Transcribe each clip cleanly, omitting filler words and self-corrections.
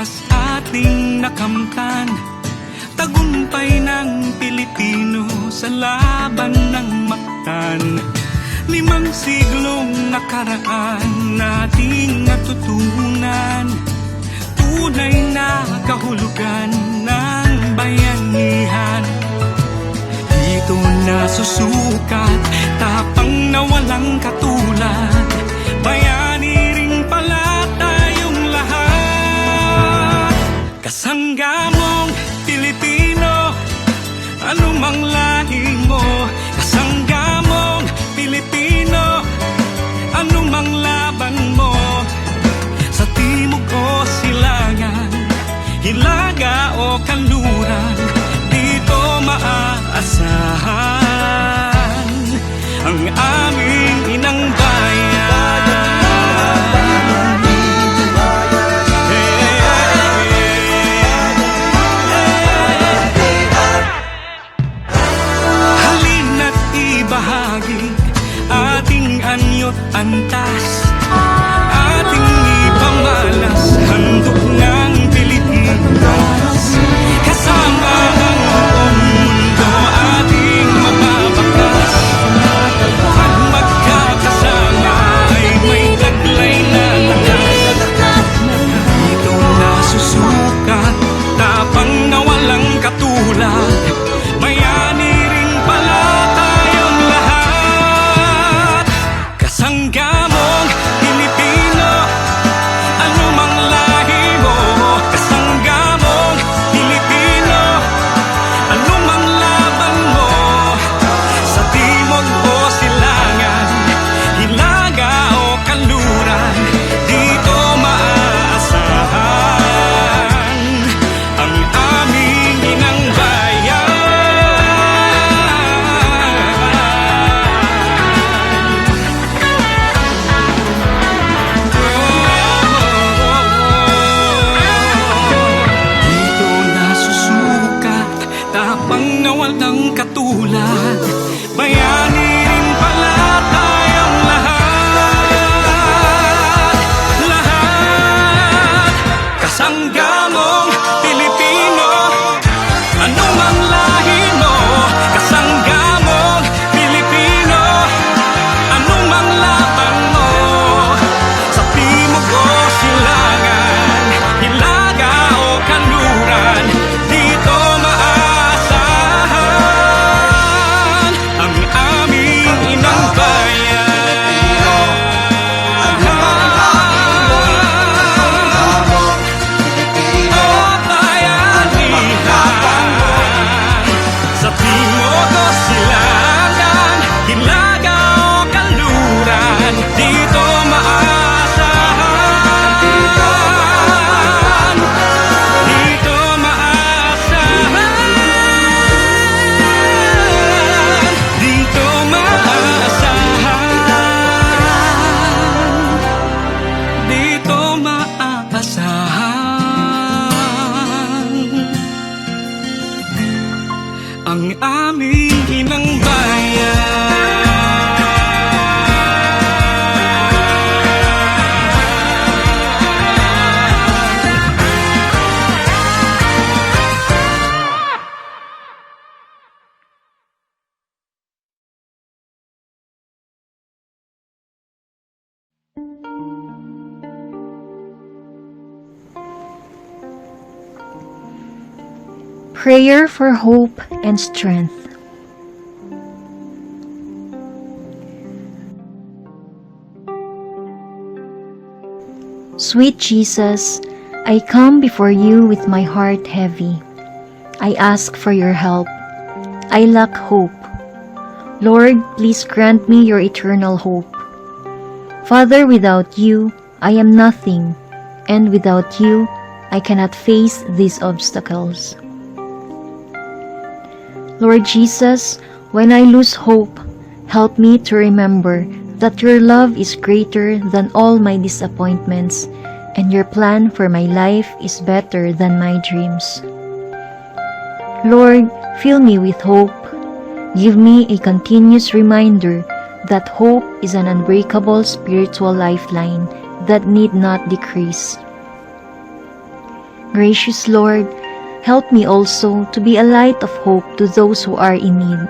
lipas ating nakamtan, tagumpay ng Pilipino sa laban ng Mactan. 5 siglong nakaraan nating natutunan, tunay na kahulugan ng bayanihan. Dito nasusukat, tapang na walang katulad, bayani rin pala tayong lahat. Kasangga mong Pilipino, anumang lahi mo. Kasangga mong Pilipino, anumang laban mo. Sa timog o silangan, hilaga o kanluran, dito maaasahan ang aming inang bayan. Halina't ibahagi ating anyo't antas, ating ipamalas, handog ng Pilipinas. Kasama ang buong mundo ating mababakas. Pag magkakasama ay may taglay na lakas. Dito nasusukat, tapang na walang katulad, bayani rin pala tayong lahat. Kasangga mong Pilipino, anumang lahi mo. Kasangga mong Pilipino, anumang laban mo. Sa timog o silangan, hilaga o kanluran, dito maaasahan ang aming inang bayan. Dito nasusukat, tapang na walang katulad, bayani rin pala tayong lahat. Lahat. Kasangga mong Pilipino, anumang lahi mo. Kasangga mong Pilipino, anumang laban mo. Sa timog o silangan, hilaga o kanluran, dito maaasahan ang aming inang bayan. Sa timog o silangan, hilaga o kanluran, dito maaasahan. Dito maaasahan. Dito maaasahan. Dito maaasahan ang aming inang bayan. Prayer for hope and strength. Sweet Jesus, I come before you with my heart heavy. I ask for your help. I lack hope. Lord, please grant me your eternal hope. Father, without you, I am nothing, and without you, I cannot face these obstacles. Lord Jesus, when I lose hope, help me to remember that your love is greater than all my disappointments, and your plan for my life is better than my dreams. Lord, fill me with hope. Give me a continuous reminder that hope is an unbreakable spiritual lifeline that need not decrease. Gracious Lord, help me also to be a light of hope to those who are in need.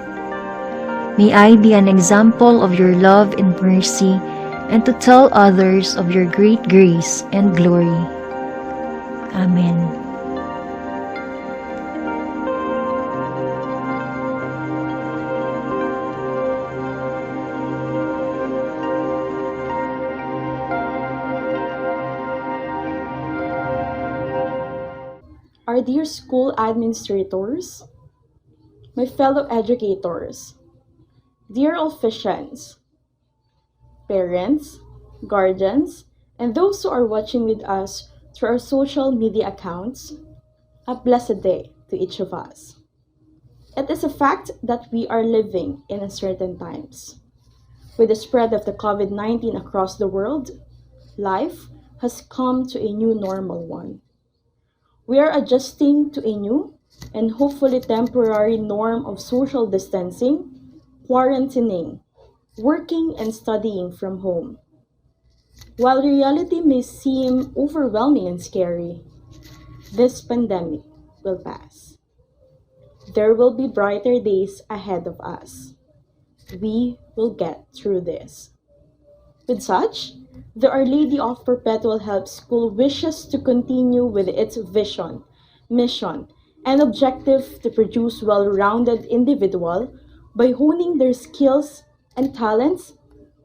May I be an example of your love and mercy, and to tell others of your great grace and glory. Amen. Our dear school administrators, my fellow educators, dear officiants, parents, guardians, and those who are watching with us through our social media accounts, a blessed day to each of us. It is a fact that we are living in uncertain times. With the spread of the COVID-19 across the world, life has come to a new normal one. We are adjusting to a new and hopefully temporary norm of social distancing, quarantining, working and studying from home. While reality may seem overwhelming and scary, this pandemic will pass. There will be brighter days ahead of us. We will get through this. With such, the Our Lady of Perpetual Help School wishes to continue with its vision, mission, and objective to produce well-rounded individuals by honing their skills and talents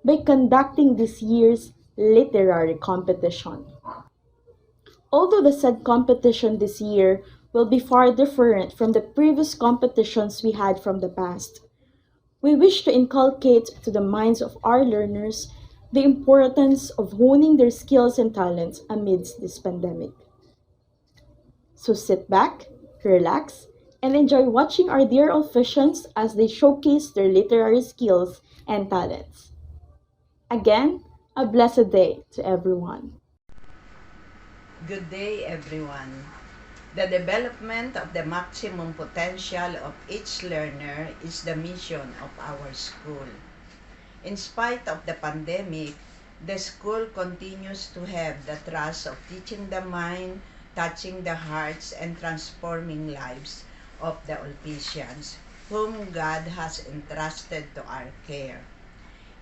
by conducting this year's literary competition. Although the said competition this year will be far different from the previous competitions we had from the past, we wish to inculcate to the minds of our learners the importance of honing their skills and talents amidst this pandemic. So sit back, relax, and enjoy watching our dear officiants as they showcase their literary skills and talents. Again, a blessed day to everyone. Good day, everyone. The development of the maximum potential of each learner is the mission of our school. In spite of the pandemic, the school continues to have the trust of teaching the mind, touching the hearts, and transforming lives of the Olpicians, whom God has entrusted to our care.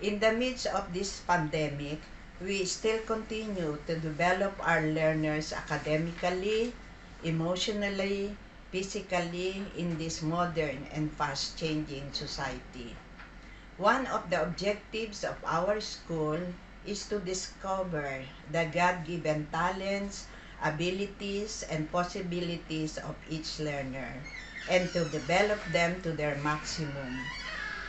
In the midst of this pandemic, we still continue to develop our learners academically, emotionally, physically in this modern and fast-changing society. One of the objectives of our school is to discover the God-given talents, abilities, and possibilities of each learner and to develop them to their maximum.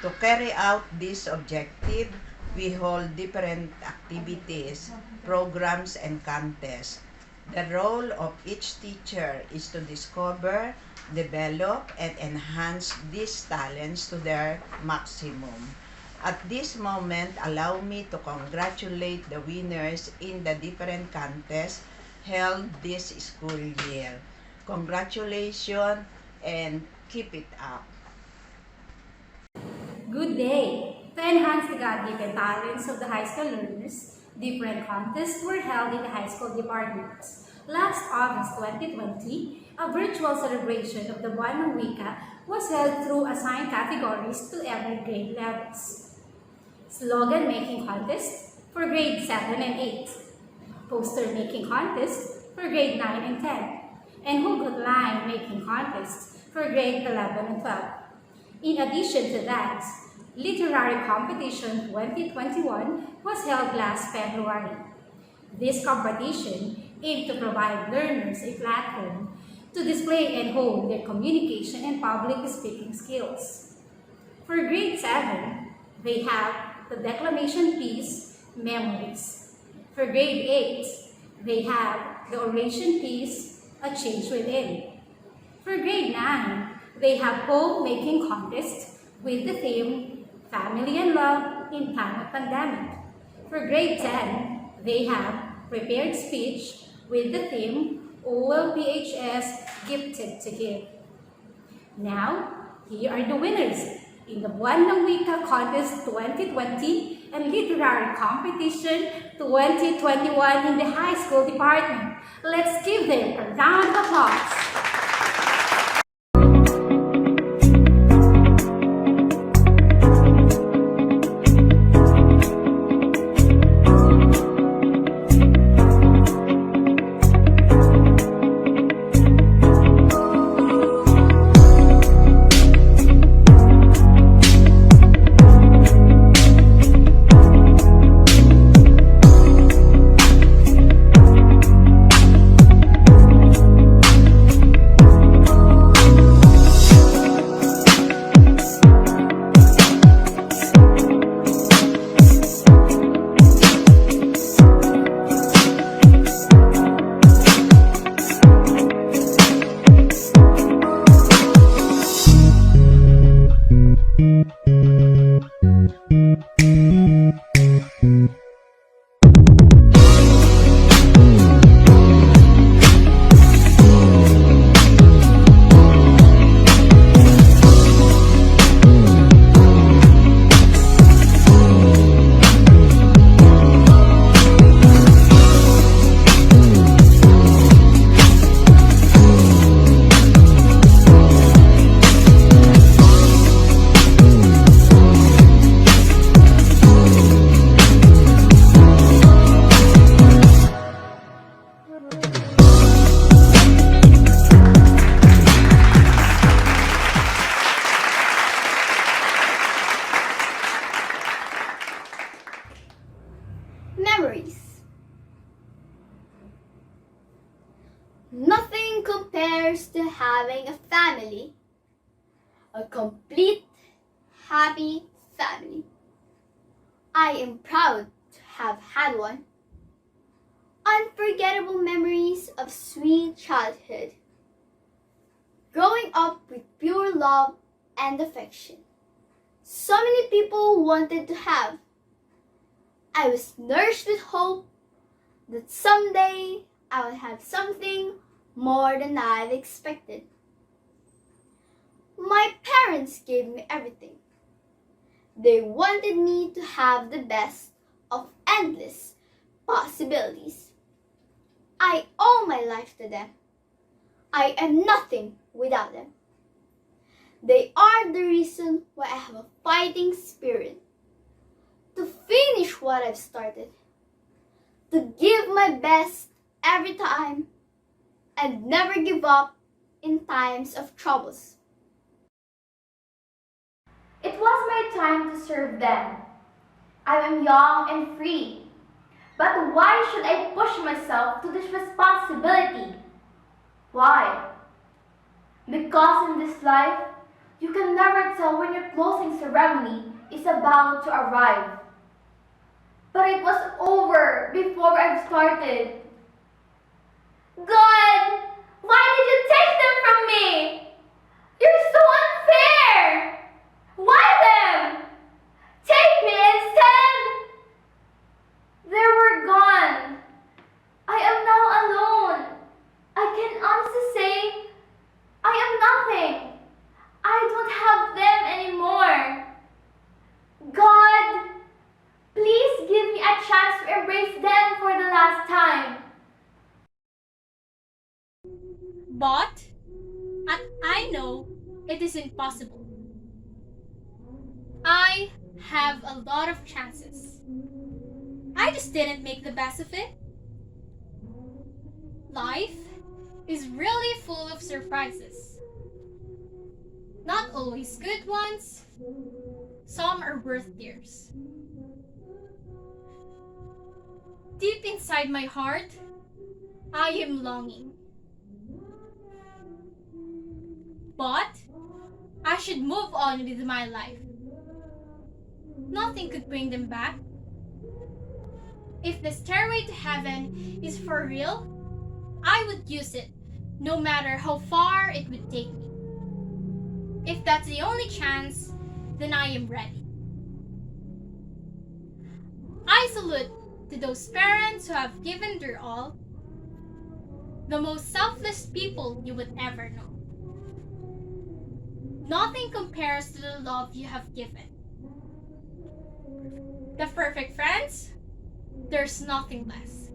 To carry out this objective, we hold different activities, programs, and contests. The role of each teacher is to discover, develop, and enhance these talents to their maximum. At this moment, allow me to congratulate the winners in the different contests held this school year. Congratulations and keep it up. Good day! To enhance the God-given talents of the high school learners, different contests were held in the high school departments. Last August 2020, a virtual celebration of the Buwan ng Wika was held through assigned categories to every grade levels. Slogan making contest for grade 7 and 8, poster making contest for grade 9 and 10, and hugot line making contest for grade 11 and 12. In addition to that, Literary Competition 2021 was held last February. This competition aimed to provide learners a platform to display and hone their communication and public speaking skills. For grade 7, they have the declamation piece, Memories. For grade 8, they have the oration piece, A Change Within. For grade 9, they have poem-making contest with the theme, Family and Love in Time of Pandemic. For grade 10, they have prepared speech with the theme, OLPHS Gifted to Give. Now, here are the winners in the Buwan ng Wika Contest 2020 and Literary Competition 2021 in the high school department. Let's give them a round of applause. Memories. Nothing compares to having a family, a complete, happy family. I am proud to have had one. Unforgettable memories of sweet childhood. Growing up with pure love and affection. So many people wanted to have. I was nourished with hope that someday I will have something more than I've expected. My parents gave me everything. They wanted me to have the best of endless possibilities. I owe my life to them. I am nothing without them. They are the reason why I have a fighting spirit to finish what I've started, to give my best every time, and never give up in times of troubles. It was my time to serve them. I am young and free. But why should I push myself to this responsibility? Why? Because in this life, you can never tell when your closing ceremony is about to arrive. But it was over before I've started. God, why did you take them from me? You're so unfair! Why them? Take me instead! They were gone. I am now alone. I can honestly say I am nothing. I don't have them anymore. God, please give me a chance to embrace them for the last time. But I know it is impossible. I have a lot of chances. I just didn't make the best of it. Life is really full of surprises. Not always good ones. Some are worth tears. Deep inside my heart, I am longing. But I should move on with my life. Nothing could bring them back. If the stairway to heaven is for real, I would use it, no matter how far it would take me. If that's the only chance, then I am ready. I salute to those parents who have given their all, the most selfless people you would ever know. Nothing compares to the love you have given. The perfect friends, there's nothing less.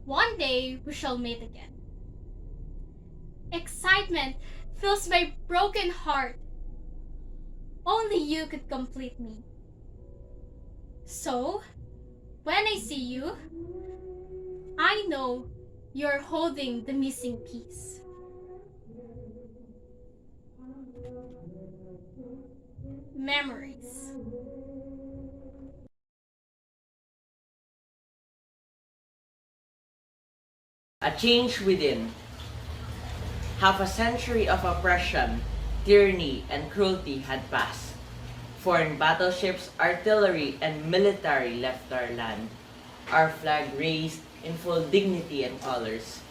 One day we shall meet again. Excitement fills my broken heart. Only you could complete me. So, when I see you, I know you're holding the missing piece. Memories. A change within. Half a century of oppression, tyranny, and cruelty had passed. Foreign battleships, artillery, and military left our land. Our flag raised in full dignity and colors.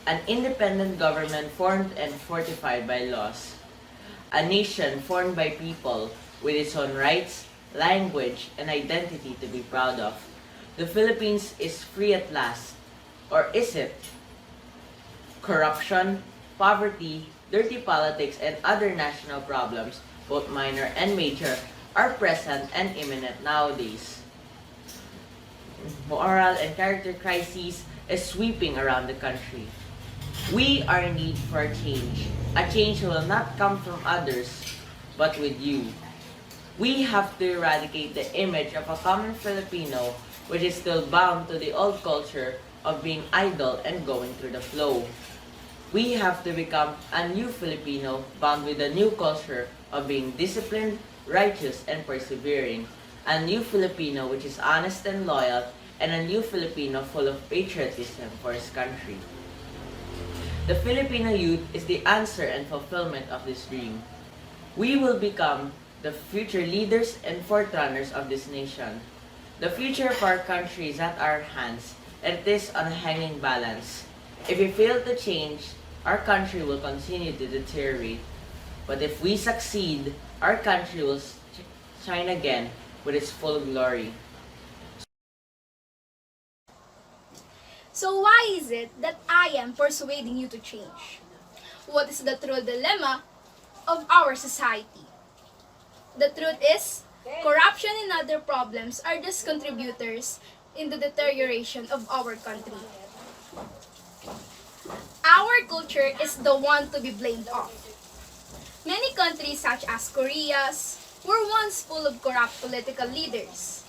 An independent government formed and fortified by laws. A nation formed by people with its own rights, language, and identity to be proud of. The Philippines is free at last. Or is it? Corruption, poverty, dirty politics, and other national problems, both minor and major, are present and imminent nowadays. Moral and character crises is sweeping around the country. We are in need for a change that will not come from others, but with you. We have to eradicate the image of a common Filipino which is still bound to the old culture of being idle and going through the flow. We have to become a new Filipino bound with a new culture of being disciplined, righteous, and persevering. A new Filipino which is honest and loyal, and a new Filipino full of patriotism for his country. The Filipino youth is the answer and fulfillment of this dream. We will become the future leaders and forerunners of this nation. The future of our country is at our hands, and it is on a hanging balance. If we fail to change, our country will continue to deteriorate. But if we succeed, our country will shine again with its full glory. So why is it that I am persuading you to change? What is the true dilemma of our society? The truth is, corruption and other problems are just contributors in the deterioration of our country. Our culture is the one to be blamed of. Many countries such as Korea's were once full of corrupt political leaders.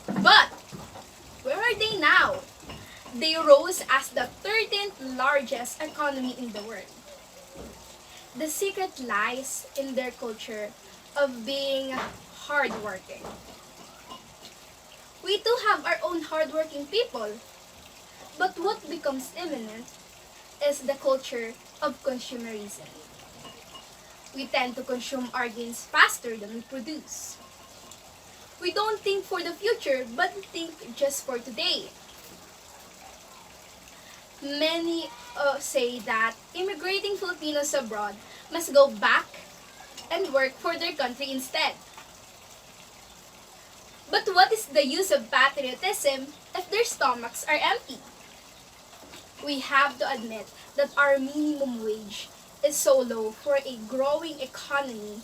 But where are they now? They rose as the 13th largest economy in the world. The secret lies in their culture of being hardworking. We too have our own hardworking people. But what becomes imminent is the culture of consumerism. We tend to consume our gains faster than we produce. We don't think for the future, but we think just for today. Many say that immigrating Filipinos abroad must go back and work for their country instead. But what is the use of patriotism if their stomachs are empty? We have to admit that our minimum wage is so low for a growing economy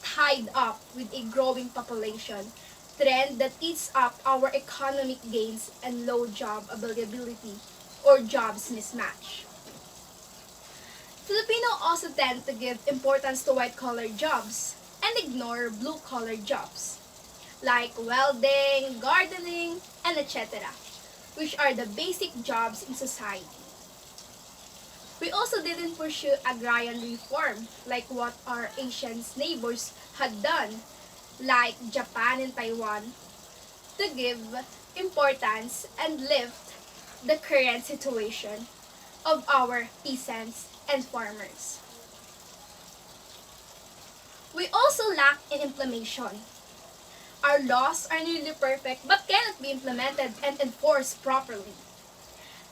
tied up with a growing population, trend that eats up our economic gains and low job availability or jobs mismatch. Filipinos also tend to give importance to white-collar jobs and ignore blue-collar jobs like welding, gardening, and etc., which are the basic jobs in society. We also didn't pursue agrarian reform like what our Asian neighbors had done, like Japan and Taiwan, to give importance and lift the current situation of our peasants and farmers. We also lack in implementation. Our laws are nearly perfect but cannot be implemented and enforced properly.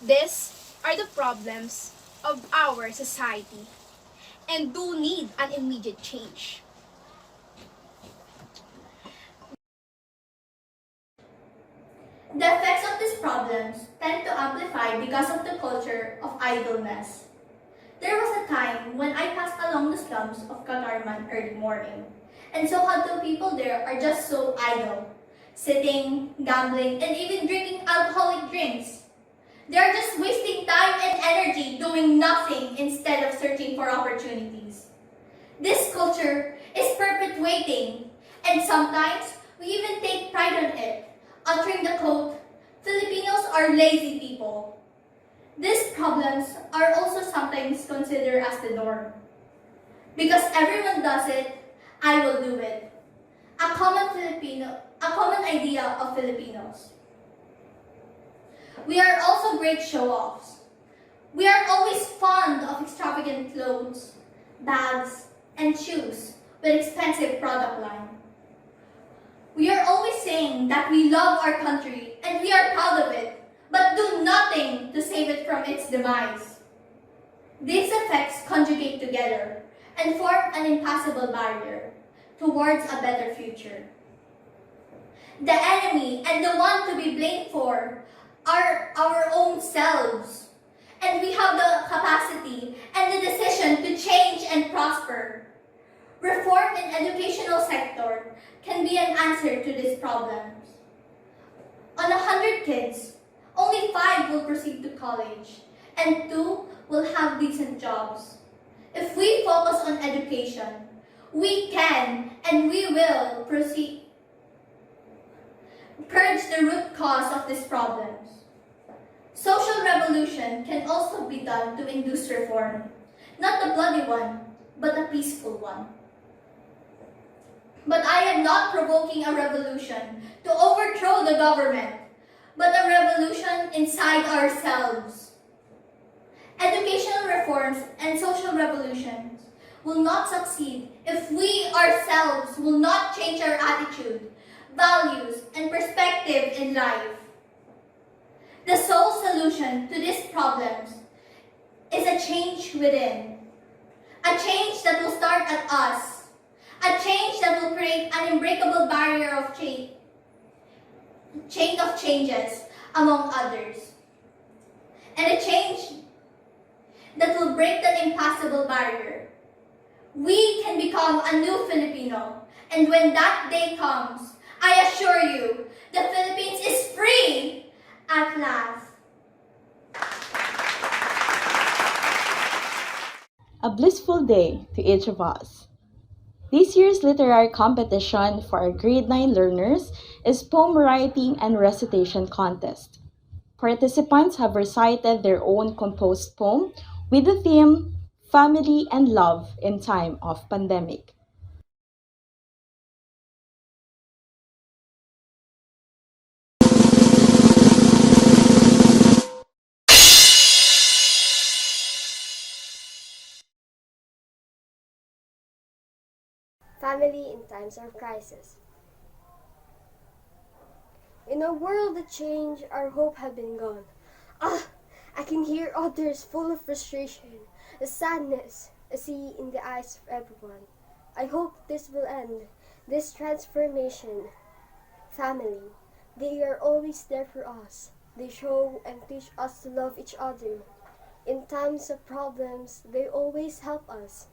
These are the problems of our society and do need an immediate change. The effects of these problems tend to amplify because of the culture of idleness. There was a time when I passed along the slums of Kagarman early morning, and so how the people there are just so idle, sitting, gambling, and even drinking alcoholic drinks. They're just wasting time and energy doing nothing instead of searching for opportunities. This culture is perpetuating, and sometimes we even take pride on it, uttering the quote, Filipinos are lazy people. These problems are also sometimes considered as the norm. Because everyone does it, I will do it. A common idea of Filipinos. We are also great show-offs. We are always fond of extravagant clothes, bags, and shoes with expensive product line. We are always saying that we love our country and we are proud of it, but do nothing to save it from its demise. These effects conjugate together and form an impassable barrier towards a better future. The enemy and the one to be blamed for are our own selves, and we have the capacity and the decision to change and prosper. Reform in educational sector can be an answer to these problems. On 100 kids, only 5 will proceed to college, and 2 will have decent jobs. If we focus on education, we can and we will purge the root cause of these problems. Social revolution can also be done to induce reform, not a bloody one, but a peaceful one. But I am not provoking a revolution to overthrow the government, but a revolution inside ourselves. Educational reforms and social revolutions will not succeed if we ourselves will not change our attitude, values, and perspective in life. The sole solution to these problems is a change within. A change that will start at us. A change that will create an unbreakable barrier of chain of changes among others. And a change that will break the impassable barrier. We can become a new Filipino, and when that day comes, I assure you, the Philippines is free at last. A blissful day to each of us. This year's literary competition for our grade 9 learners is Poem Writing and Recitation Contest. Participants have recited their own composed poem with the theme Family and Love in Time of Pandemic. Family in times of crisis. In a world that changed, our hope had been gone. I can hear others full of frustration, a sadness I see in the eyes of everyone. I hope this will end, this transformation. Family, they are always there for us. They show and teach us to love each other. In times of problems, they always help us.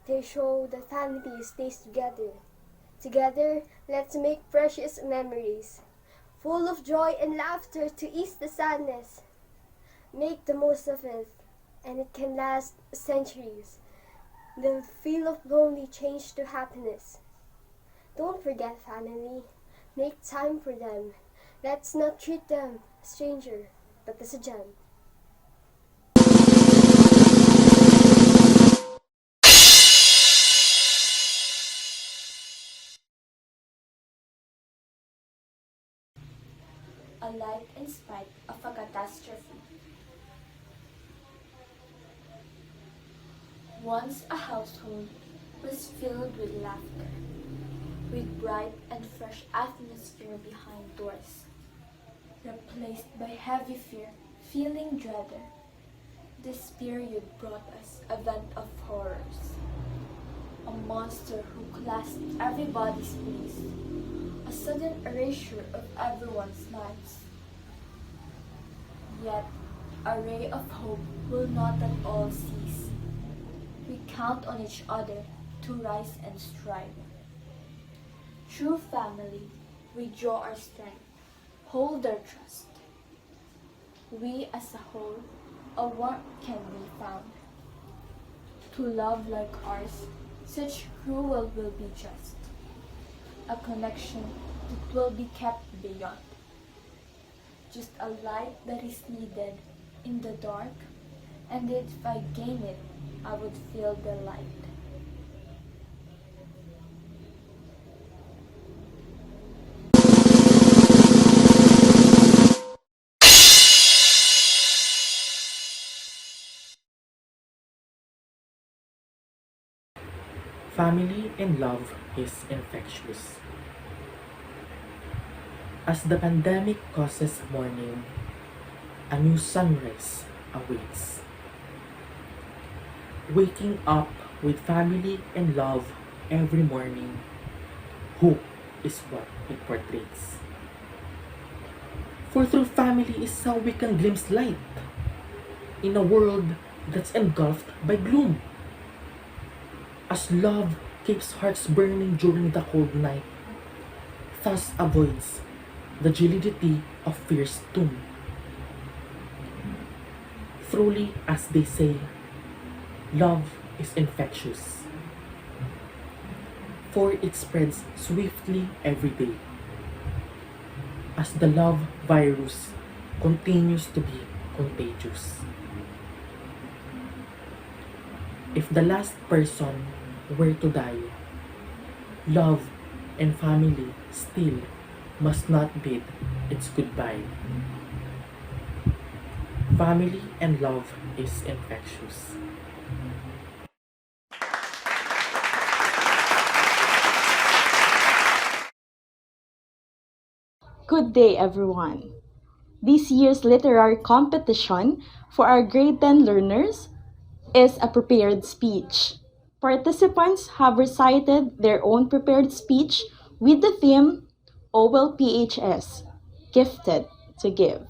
They show that family stays together. Together, let's make precious memories, full of joy and laughter to ease the sadness. Make the most of it, and it can last centuries. The feel of lonely change to happiness. Don't forget family. Make time for them. Let's not treat them as stranger, but as a gem. A light in spite of a catastrophe. Once a household was filled with laughter, with bright and fresh atmosphere behind doors, replaced by heavy fear, feeling dreaded. This period brought us a vent of horrors, a monster who clasped everybody's peace, a sudden erasure of everyone's lives. Yet, a ray of hope will not at all cease. We count on each other to rise and strive. Through family, we draw our strength, hold our trust. we as a whole, a warmth can be found. To love like ours, such cruel will be just. A connection that will be kept beyond. Just a light that is needed in the dark, and if I gain it, I would feel the light. Family and love is infectious. As the pandemic causes mourning, a new sunrise awaits. Waking up with family and love every morning, hope is what it portrays. For through family is how we can glimpse light in a world that's engulfed by gloom. As love keeps hearts burning during the cold night, thus avoids the gelidity of fear's tomb. Truly, as they say, love is infectious, for it spreads swiftly every day, as the love virus continues to be contagious. If the last person were to die, love and family still must not bid its goodbye. Family and love is infectious. Good day, everyone. This year's literary competition for our grade 10 learners is a prepared speech. Participants have recited their own prepared speech with the theme OLPHS, Gifted to Give.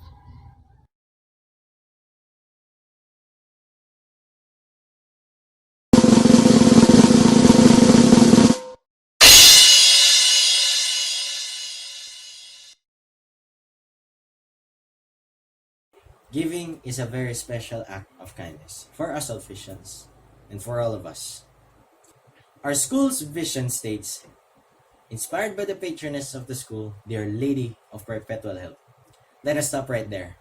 Giving is a very special act of kindness for us Sulpicians and for all of us. Our school's vision states, inspired by the patroness of the school, Dear Lady of Perpetual Help. Let us stop right there.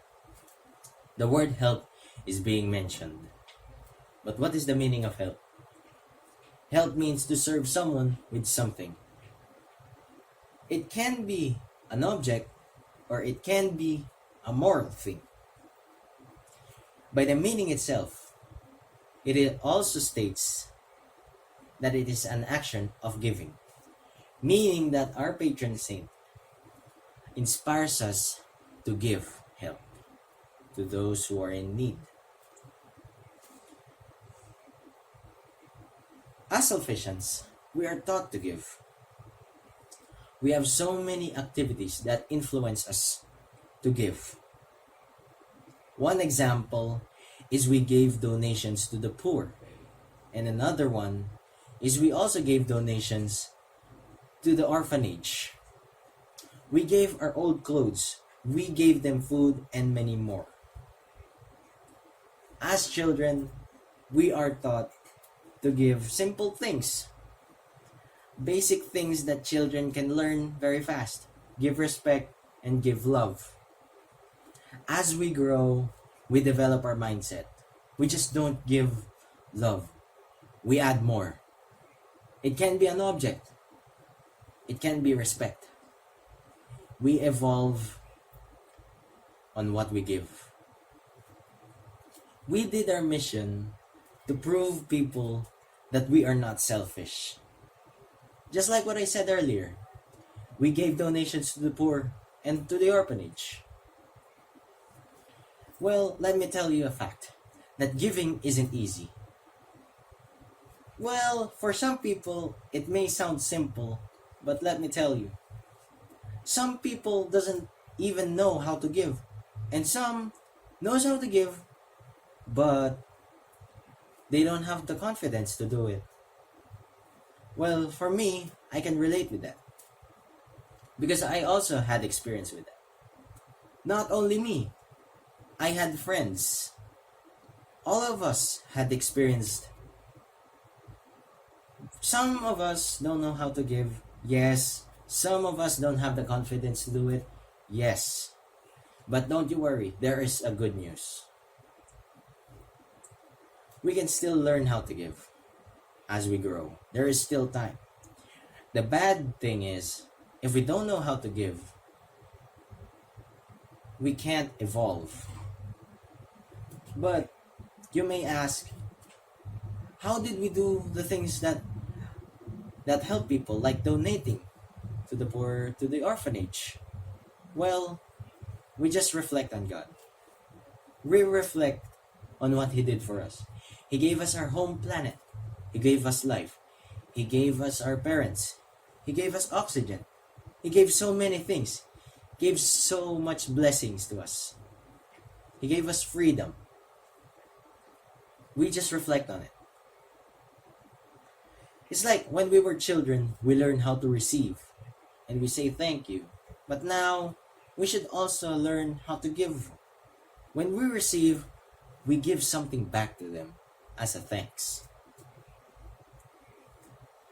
The word help is being mentioned. But what is the meaning of help? Help means to serve someone with something. It can be an object or it can be a moral thing. By the meaning itself, it also states that it is an action of giving, meaning that our patron saint inspires us to give help to those who are in need. As Sulpicians, we are taught to give. We have so many activities that influence us to give. One example is we gave donations to the poor, and another one is we also gave donations to the orphanage. We gave our old clothes, we gave them food, and many more. As children, we are taught to give simple things, basic things that children can learn very fast. Give respect and give love. As we grow, we develop our mindset. We just don't give love. We add more. It can be an object. It can be respect. We evolve on what we give. We did our mission to prove people that we are not selfish. Just like what I said earlier, we gave donations to the poor and to the orphanage. Well, let me tell you a fact, that giving isn't easy. Well, for some people, it may sound simple, but let me tell you, some people doesn't even know how to give, and some knows how to give, but they don't have the confidence to do it. Well, for me, I can relate with that, because I also had experience with that. Not only me, I had friends. All of us had experienced. Some of us don't know how to give. Yes. Some of us don't have the confidence to do it. Yes. But don't you worry, there is a good news. We can still learn how to give as we grow. There is still time. The bad thing is, if we don't know how to give, we can't evolve. But you may ask, how did we do the things that help people, like donating to the poor, to the orphanage? Well, we just reflect on God. We reflect on what He did for us. He gave us our home planet. He gave us life. He gave us our parents. He gave us oxygen. He gave so many things. He gave so much blessings to us. He gave us freedom. We just reflect on it. It's like when we were children, we learned how to receive. And we say thank you. But now, we should also learn how to give. When we receive, we give something back to them as a thanks.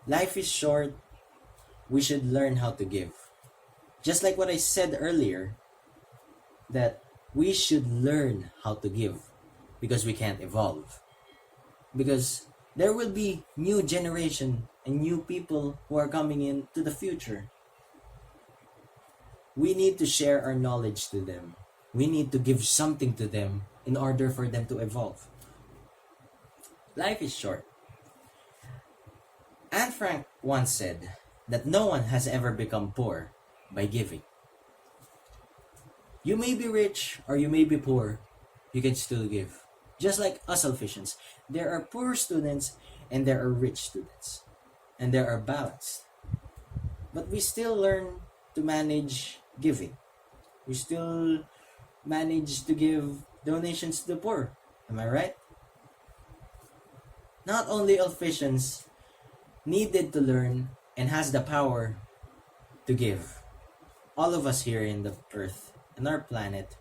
Life is short. We should learn how to give. Just like what I said earlier, that we should learn how to give because we can't evolve. Because there will be new generation and new people who are coming into the future. We need to share our knowledge to them. We need to give something to them in order for them to evolve. Life is short. Anne Frank once said that no one has ever become poor by giving. You may be rich or you may be poor, you can still give. Just like us Sulficians, there are poor students and there are rich students. And there are balanced. But we still learn to manage giving. We still manage to give donations to the poor. Am I right? Not only Sulficians needed to learn and has the power to give. All of us here in the earth, in our planet,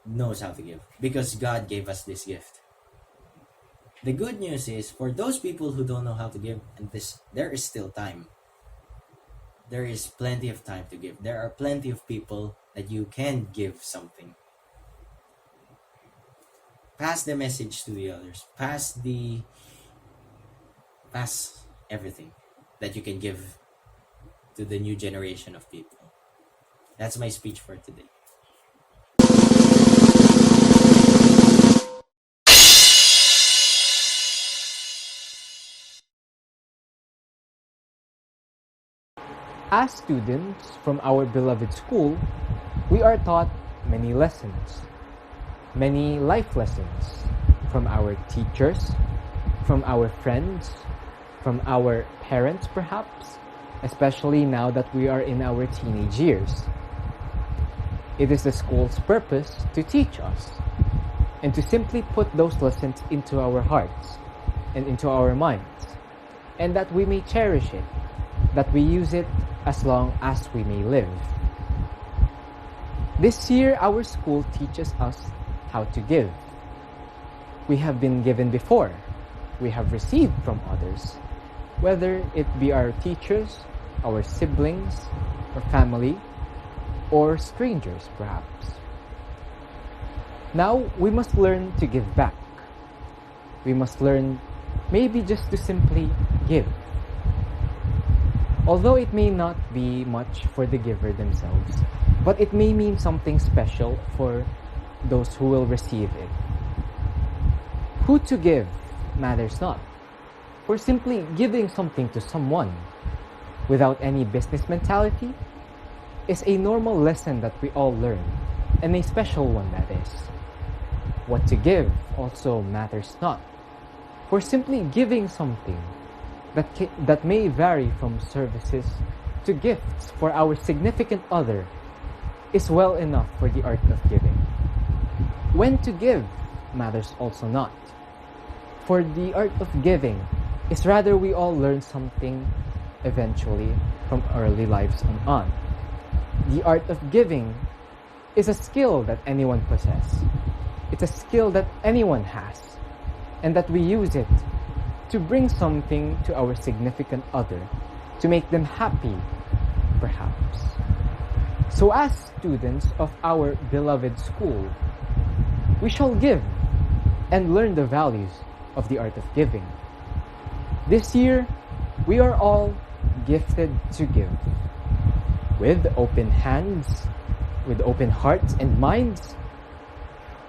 knows how to give because God gave us this gift. The good news is, for those people who don't know how to give, and there is still time. There is plenty of time to give. There are plenty of people that you can give something. Pass the message to the others. Pass everything that you can give to the new generation of people. That's my speech for today. As students from our beloved school, we are taught many lessons, many life lessons from our teachers, from our friends, from our parents perhaps, especially now that we are in our teenage years. It is the school's purpose to teach us and to simply put those lessons into our hearts and into our minds, and that we may cherish it, that we use it as long as we may live. This year, our school teaches us how to give. We have been given before. We have received from others, whether it be our teachers, our siblings, or family, or strangers perhaps. Now, we must learn to give back. We must learn maybe just to simply give. Although it may not be much for the giver themselves, but it may mean something special for those who will receive it. Who to give matters not, for simply giving something to someone without any business mentality is a normal lesson that we all learn, and a special one that is. What to give also matters not, for simply giving something that may vary from services to gifts for our significant other is well enough for the art of giving. When to give matters also not, for the art of giving is rather we all learn something eventually from early lives on. The art of giving is a skill that anyone possesses. It's a skill that anyone has, and that we use it to bring something to our significant other, to make them happy, perhaps. So as students of our beloved school, we shall give and learn the values of the art of giving. This year, we are all gifted to give. With open hands, with open hearts and minds,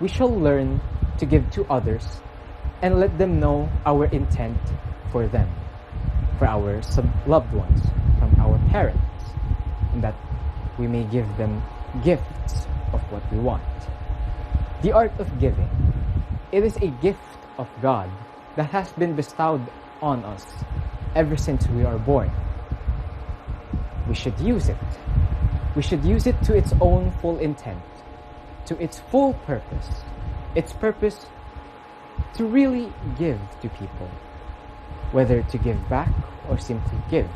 we shall learn to give to others and let them know our intent for them, for our loved ones, from our parents, and that we may give them gifts of what we want. The art of giving, it is a gift of God that has been bestowed on us ever since we are born. We should use it. We should use it to its own full intent, to its full purpose. Its purpose to really give to people, whether to give back or simply give.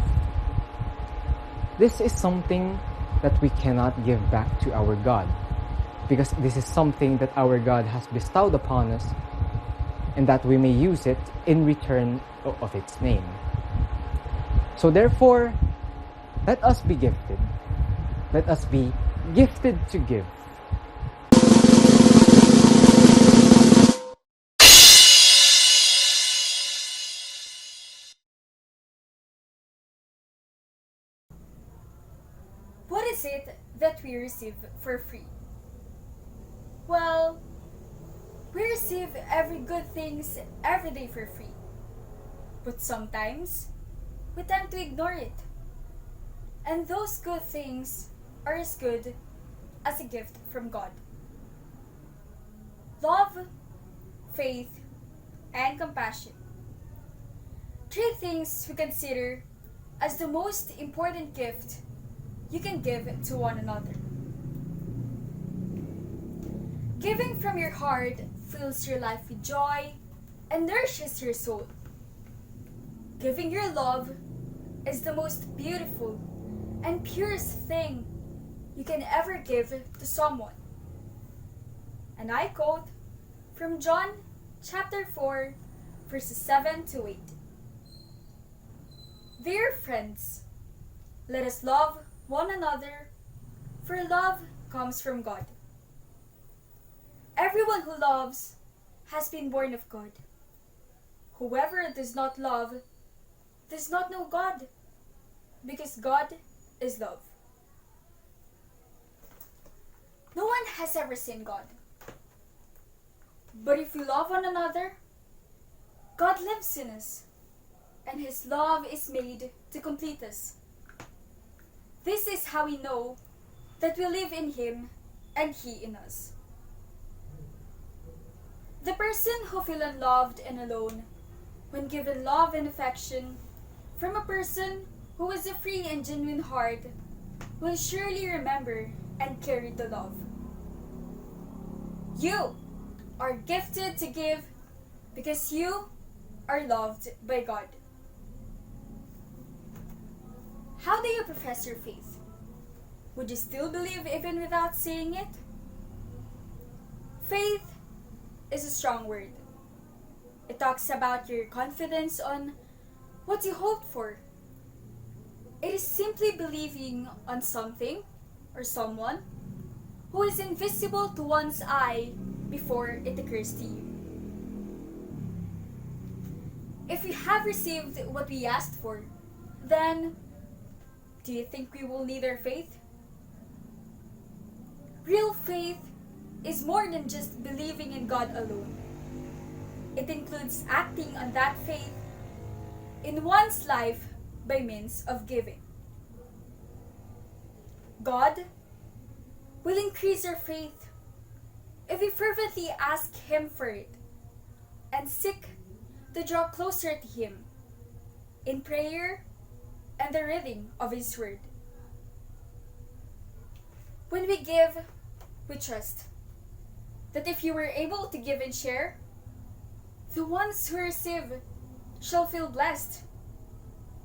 This is something that we cannot give back to our God, because this is something that our God has bestowed upon us, and that we may use it in return of its name. So therefore, let us be gifted. Let us be gifted to give. What is it that we receive for free? Well, we receive every good things every day for free. But sometimes, we tend to ignore it. And those good things are as good as a gift from God. Love, faith, and compassion. 3 things we consider as the most important gift you can give to one another. Giving from your heart fills your life with joy and nourishes your soul. Giving your love is the most beautiful and purest thing you can ever give to someone. And I quote from John chapter 4, verses 7 to 8. Dear friends, let us love one another, for love comes from God. Everyone who loves has been born of God. Whoever does not love does not know God, because God is love. No one has ever seen God. But if we love one another, God lives in us, and His love is made to complete us. This is how we know that we live in Him and He in us. The person who feels unloved and alone, when given love and affection from a person who has a free and genuine heart, will surely remember and carry the love. You are gifted to give because you are loved by God. How do you profess your faith? Would you still believe even without saying it? Faith is a strong word. It talks about your confidence on what you hope for. It is simply believing on something or someone who is invisible to one's eye before it occurs to you. If we have received what we asked for, then do you think we will need our faith? Real faith is more than just believing in God alone. It includes acting on that faith in one's life by means of giving. God will increase our faith if we fervently ask Him for it and seek to draw closer to Him in prayer and the reading of His Word. When we give, we trust that if you were able to give and share, the ones who receive shall feel blessed,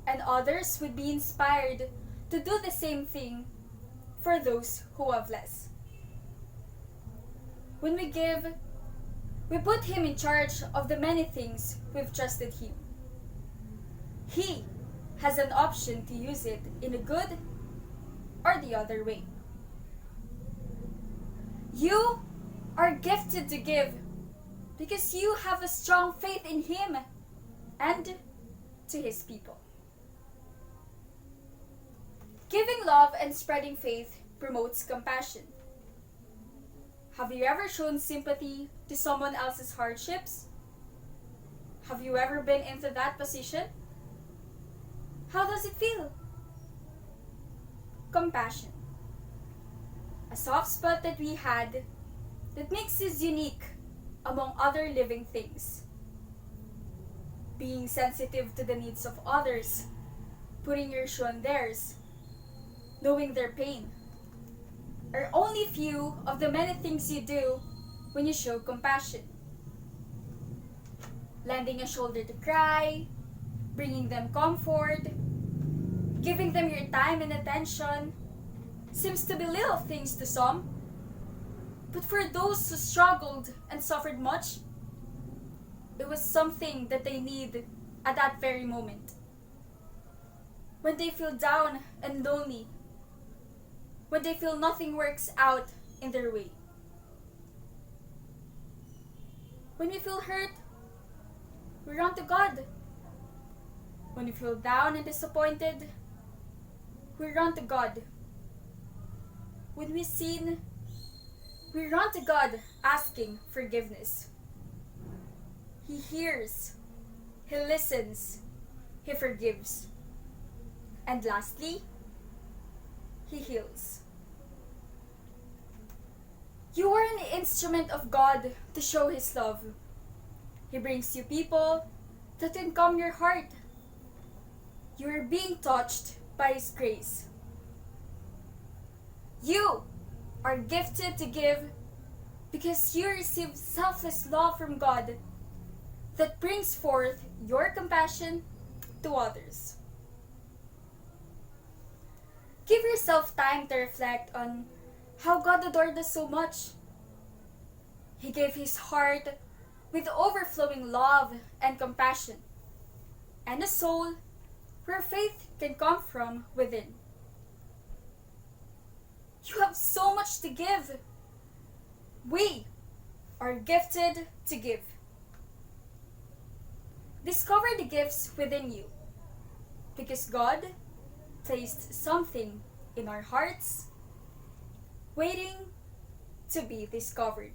and others would be inspired to do the same thing for those who have less. When we give, we put Him in charge of the many things we've trusted Him. He has an option to use it in a good or the other way. You are gifted to give because you have a strong faith in Him and to His people. Giving love and spreading faith promotes compassion. Have you ever shown sympathy to someone else's hardships? Have you ever been into that position? How does it feel? Compassion. A soft spot that we had that makes us unique among other living things. Being sensitive to the needs of others, putting your shoe on theirs, knowing their pain, are only few of the many things you do when you show compassion. Lending a shoulder to cry, bringing them comfort, giving them your time and attention seems to be little things to some, but for those who struggled and suffered much, it was something that they need at that very moment. When they feel down and lonely, when they feel nothing works out in their way. When we feel hurt, we run to God. When we feel down and disappointed, we run to God. When we sin, we run to God asking forgiveness. He hears, He listens, He forgives. And lastly, He heals. You are an instrument of God to show His love. He brings you people that can calm your heart. You are being touched by His grace. You are gifted to give because you receive selfless love from God that brings forth your compassion to others. Give yourself time to reflect on how God adored us so much. He gave His heart with overflowing love and compassion, and a soul where faith can come from within. You have so much to give. We are gifted to give. Discover the gifts within you, because God placed something in our hearts waiting to be discovered.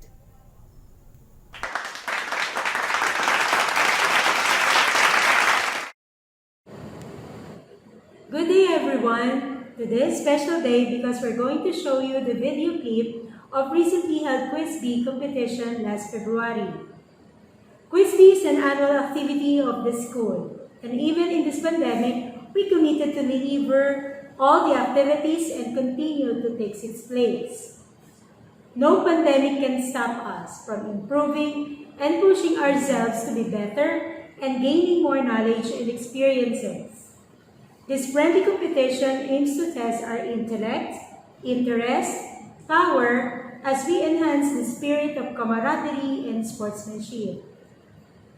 Good day everyone! Today is a special day because we're going to show you the video clip of recently held Quiz Bee competition last February. Quiz Bee is an annual activity of the school, and even in this pandemic, we committed to deliver all the activities and continue to take its place. No pandemic can stop us from improving and pushing ourselves to be better and gaining more knowledge and experiences. This friendly competition aims to test our intellect, interest, power, as we enhance the spirit of camaraderie and sportsmanship.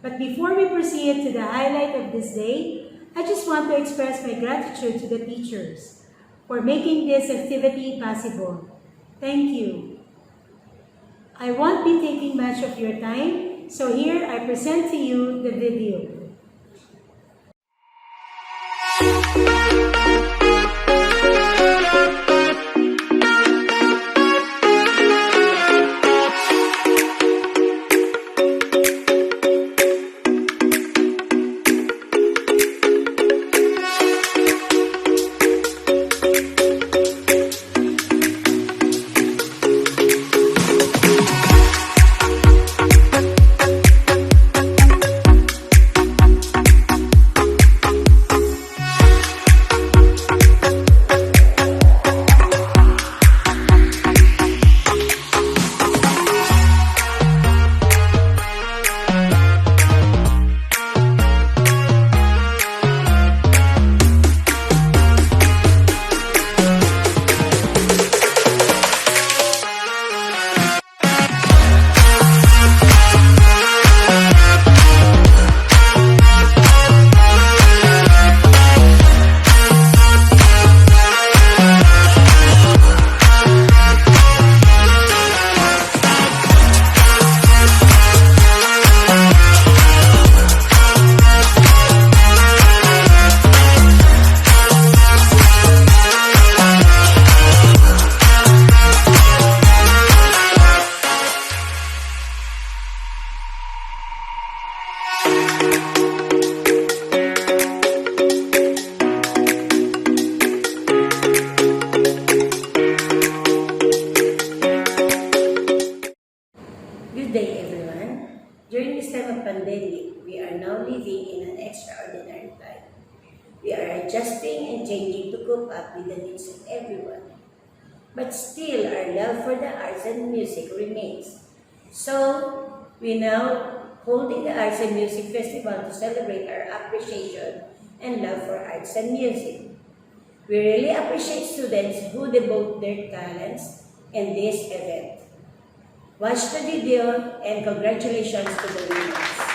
But before we proceed to the highlight of this day, I just want to express my gratitude to the teachers for making this activity possible. Thank you. I won't be taking much of your time, so here I present to you the video. During this time of pandemic, we are now living in an extraordinary time. We are adjusting and changing to cope up with the needs of everyone. But still, our love for the arts and music remains. So, we now holding the Arts and Music Festival to celebrate our appreciation and love for arts and music. We really appreciate students who devote their talents in this event. Watch the video and congratulations to the winners.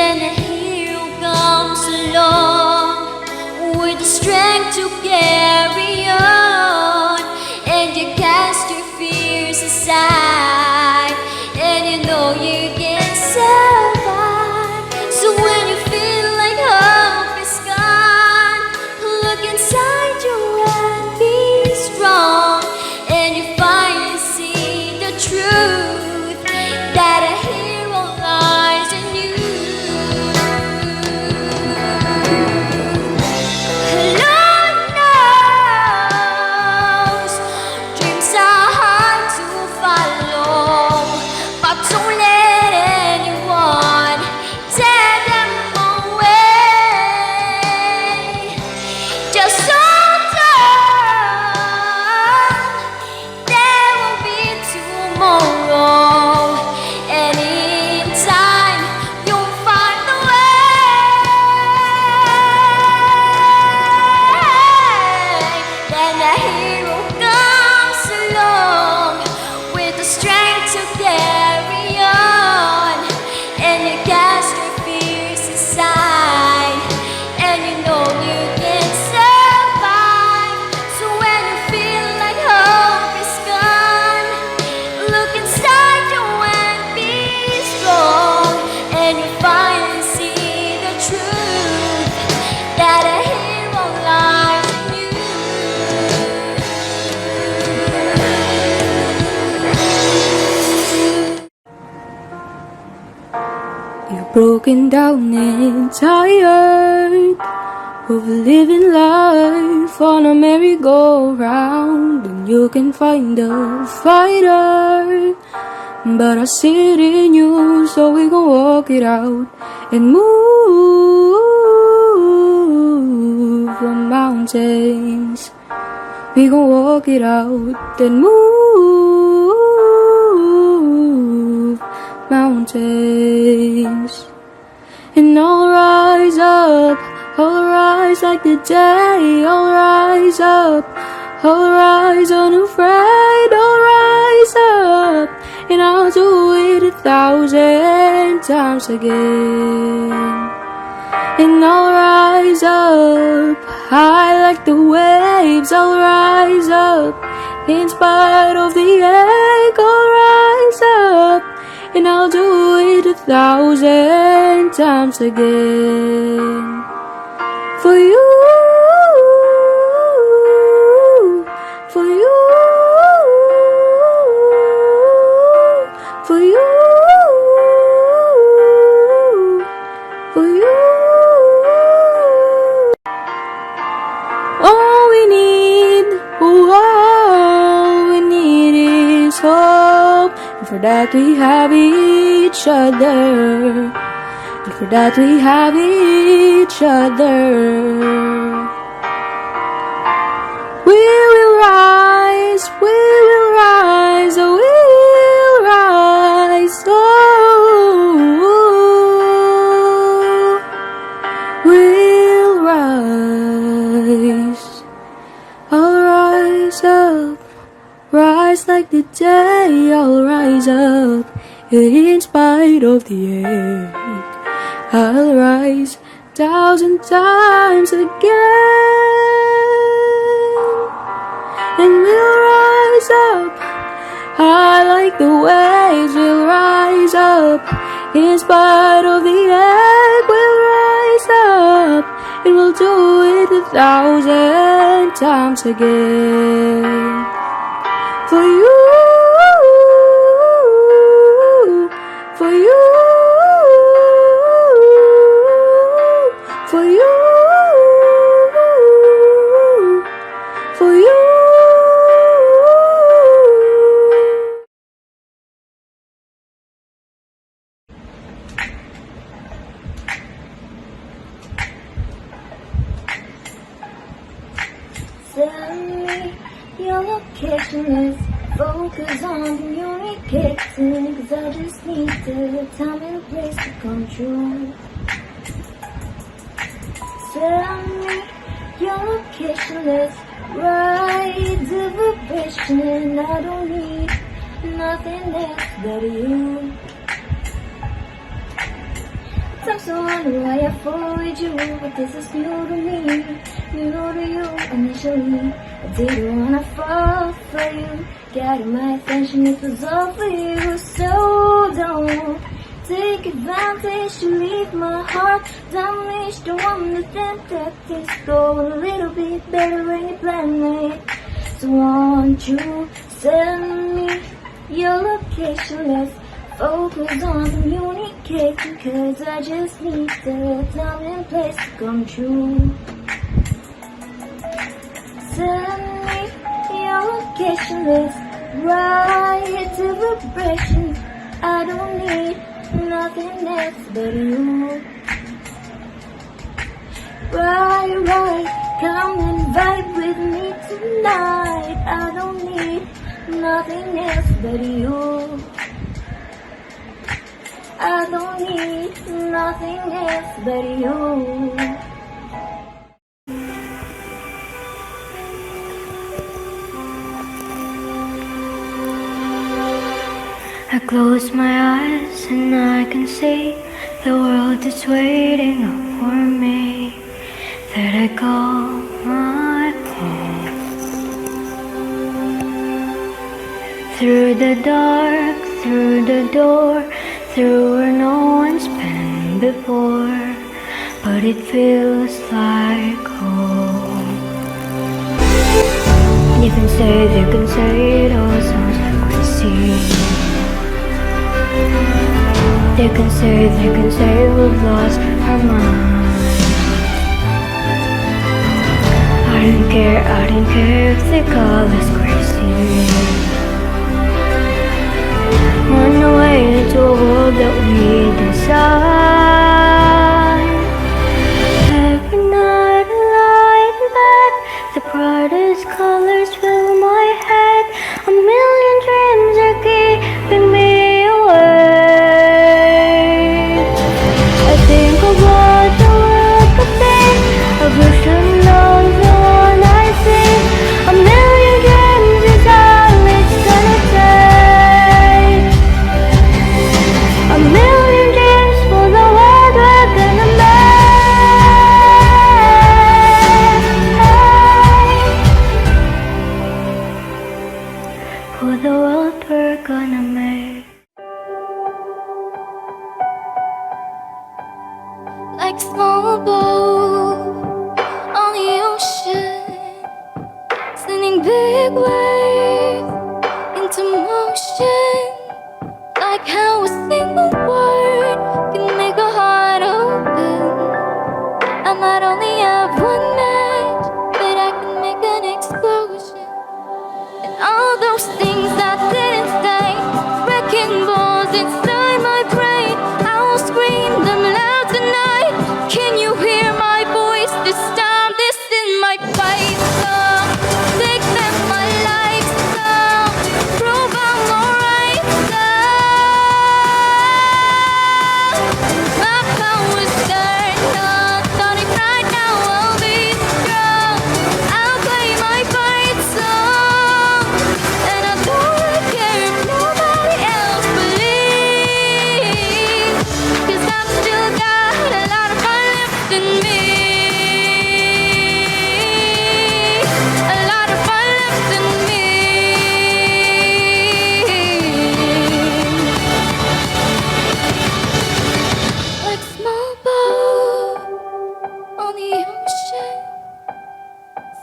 Then a hero comes along with the strength to carry on, and you cast your fears aside, and you know you can survive. So when you feel like hope is gone, look inside you and be strong, and you finally see the truth that a hero lies in you. Lord knows dreams are hard to follow, but don't let anyone tear them away. Just hold on, there will be tomorrow, and in time you'll find the way. Then a hero comes along with the strength to carry on, and you cast your fears aside, and you know you can survive. So when you feel like hope is gone, look inside you and be strong, and you finally see the truth that a hero lies in you. You're broken down and tired of living life on a merry-go-round, and you can find a fighter, but I see it in you, so we gon' walk it out and move the mountains. We gon' walk it out and move mountains. And I'll rise up, I'll rise like the day, I'll rise up, I'll rise unafraid, I'll rise up, and I'll do it 1,000 times again. And I'll rise up, high like the waves, I'll rise up, in spite of the ache, I'll rise up, and I'll do it 1,000 times again. For you, for you, for you, for you. All we need is hope, and for that we have each other, and for that we have each other. We will rise, we will rise, oh, we will rise, oh, we'll rise. I'll rise up, rise like the day, I'll rise up, in spite of the ache, I'll rise 1,000 times again. And we'll rise up, high like the waves, we'll rise up, in spite of the ache, we'll rise up, and we'll do it 1,000 times again. For you, for you, for you, for you. Send me your location, let's focus on communicating, 'cause I just need the time and place to control. Send me your location, let's ride the vibration, and I don't need nothing else but you. Sometimes I wonder why I fall with you, but this is new to me, new to you initially. I didn't wanna fall for you, getting my attention, it was all for you. So don't take advantage to leave my heart damaged. Don't understand that things go a little bit better when you plan it. So won't you send me your location? Let's focus on communicating, cause I just need the time and place to come true. Send me your location, let's ride to vibration. I don't need nothing else but you. Right, come and vibe with me tonight. I don't need nothing else but you. I don't need nothing else but you. I close my eyes and I can see the world is waiting up for me, that I call my home. Through the dark, through the door, through where no one's been before, but it feels like home. You can say it all sounds like crazy. They can say we've lost our minds. I don't care if they call us crazy. Run away to a world that we design. Every night I lie in bed, the brightest colors fill my head. A million dreams are keeping me awake. I think of what the world could be, a version of the one I see. A million dreams is all it's gonna take. A million dreams for the world we're gonna make. For the world we're gonna make. Like small boat on the ocean, sending big waves into motion. Like how a single word can make a heart open. I might only have one match, but I can make an explosion. And all those things that didn't stay, wrecking balls inside my brain, I'll scream them loud tonight. Can you hear my voice this time? This is my fight song. Take back my life song. Prove I'm alright song. My power's turned on. Starting right now, I'll be strong. I'll play my fight song. And I don't care if nobody else believes, 'cause I've still got a lot of fun left in me. A lot of fun left in me. Like small boat on the ocean,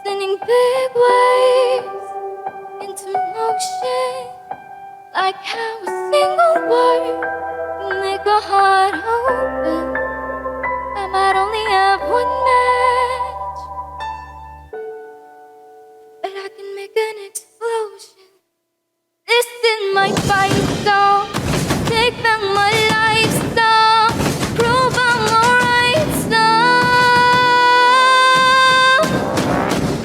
sending big waves into motion. Like how a single word can make a heart open. I might only have one match, but I can make an explosion. This is my fight song. Take back my life song. Prove I'm alright song.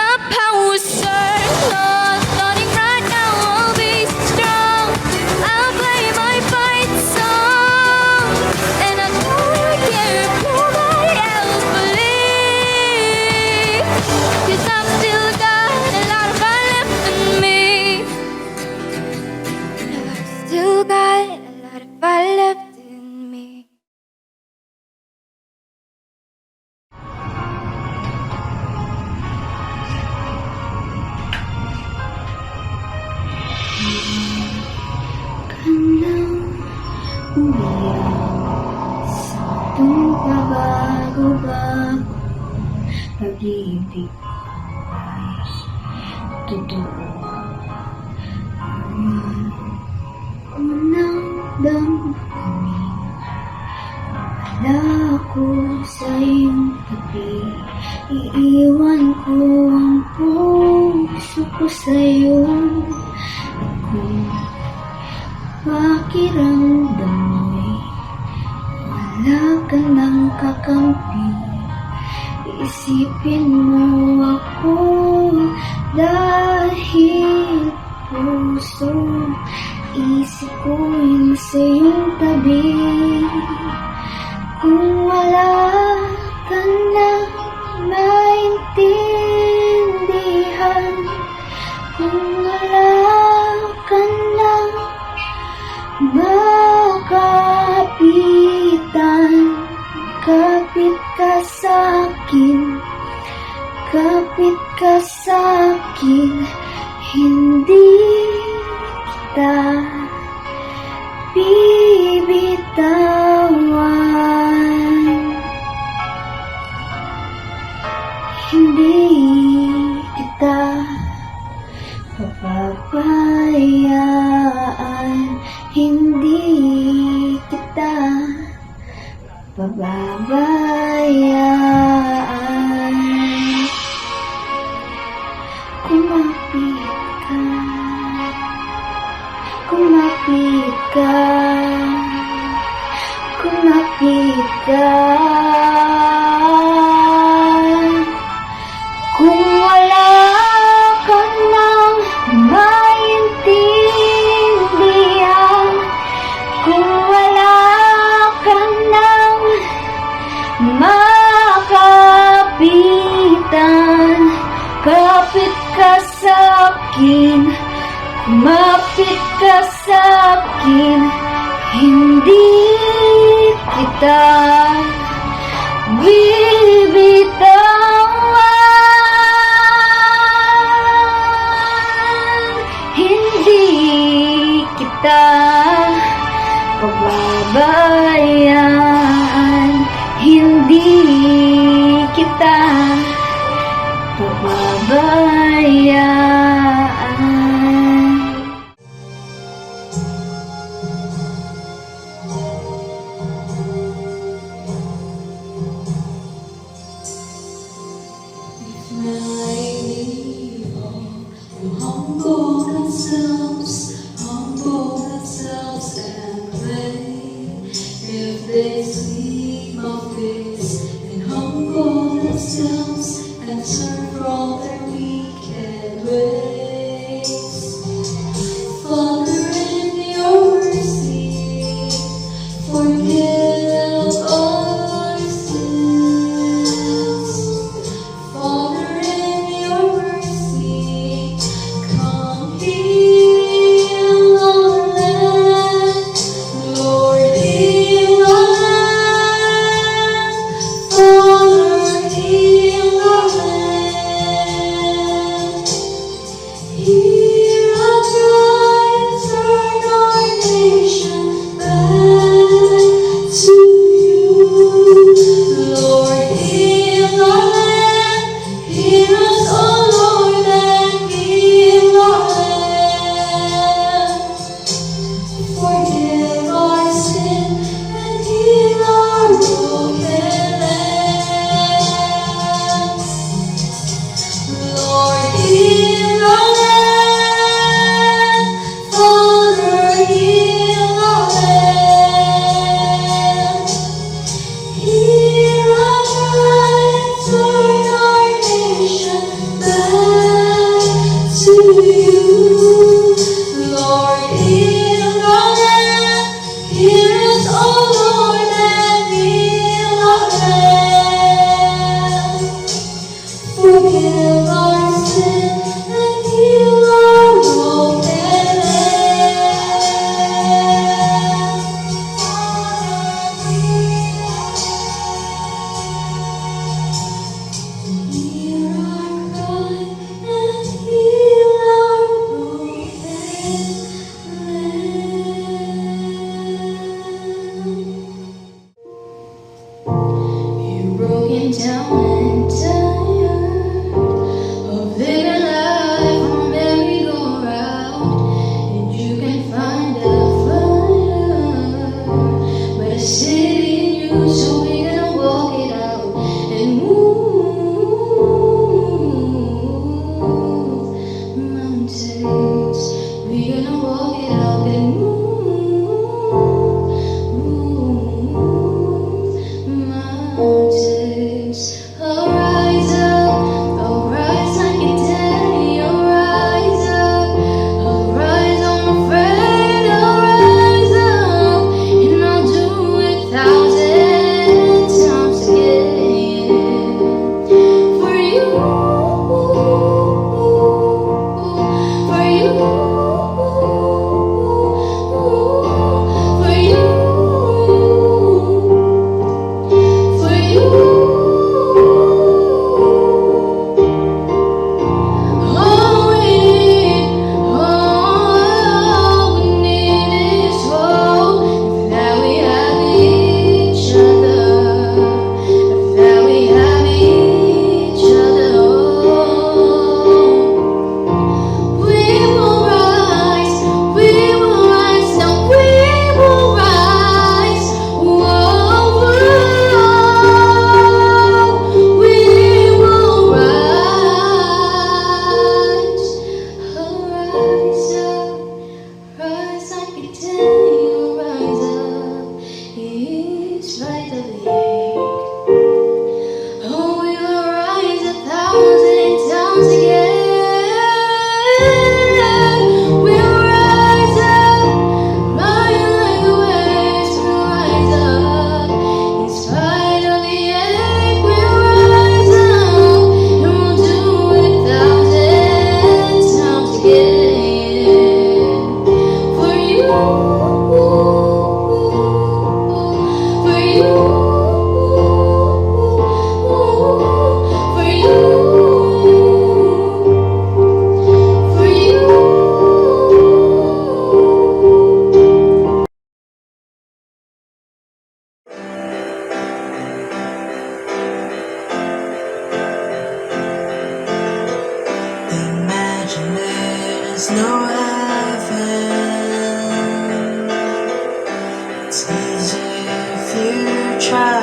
My power's turned on. Starting right now, I'll be strong. I'll play my fight song. And I don't care if nobody else believes. Itong pabago-bago pag-ibig ay totoo. Unang damdamin, wala ako sa iyong tabi. Iiwan ko ang puso ko sa'yo. At kung pakiramdam mo'y wala ka nang kakampi, isipin mo ako dahil puso isip ko'y sa iyong tabi. Kung wala ka na maintindihan, kung wala ka na makapitan, kapit ka sa'kin, kapit ka sa'kin, hindi kita bibitawan, hindi kita papabayaan, hindi kita pababayaan. Kumapit ka, kumapit ka, kumapit ka. Kung wala ka nang maintindihan, kung wala ka nang makapitan, kapit ka sa'kin, kumapit ka sa'kin, hindi kita bibitawan, hindi kita pababayaan, hindi kita pababayaan. If they see my face and humble themselves and turn from their wicked ways, Father, in your mercy, forgive our sins. Father, in your mercy, come heal our land. Lord, heal our land. Father, heal our land. feeling down and tired of living life on merry-go-round, and you can find a fire, but it's sitting in you, so we're gonna walk it out and move mountains. We're gonna walk it out and move mountains. I'll rise like a day. I'll rise up. I'll rise on my friend. I'll rise up, and I'll do it 1,000 times again for you, for you, for you. For you, all we need is hope. That we have each other. That we have each other. We will rise. We will rise. Now we will rise. Whoa, we will rise. Rise up, rise like a day. Rise up, it's right of the oh, we will rise 1,000 times again. We'll rise up, rise like the waves. We'll rise up, in spite of the ache. We'll rise up, and we'll do it 1,000 times again. For you, for you, for you, for you. Imagine there's no heaven. It's easy if you try.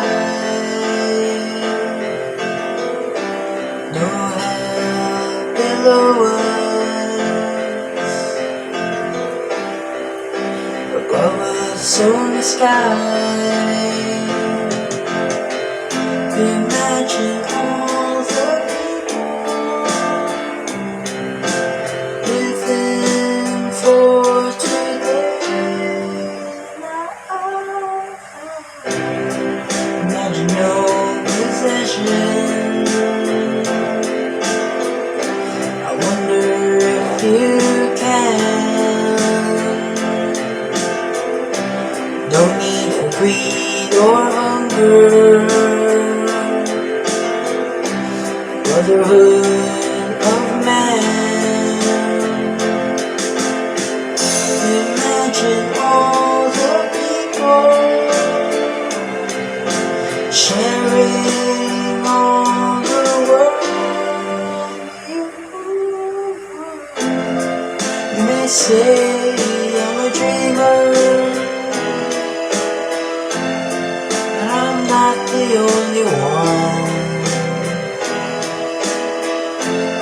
No hell below us, above us only sky. Imagine all the living for today. Imagine no possession. I wonder if you can. No need for greed or hunger. Brotherhood of man. Imagine all the people sharing all the world. You may say I'm a dreamer, but I'm not the only one.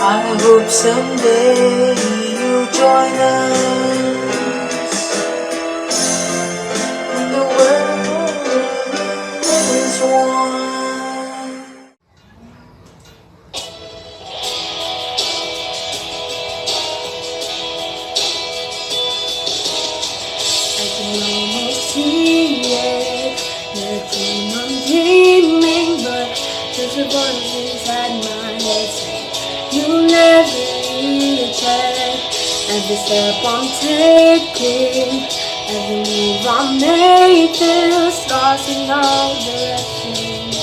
I hope someday you'll join us when the world is one. I can almost see it, the dream I'm dreaming, but there's a voice inside my head saying you'll never reach it. Every step I'm taking, every move I make feels lost in all directions.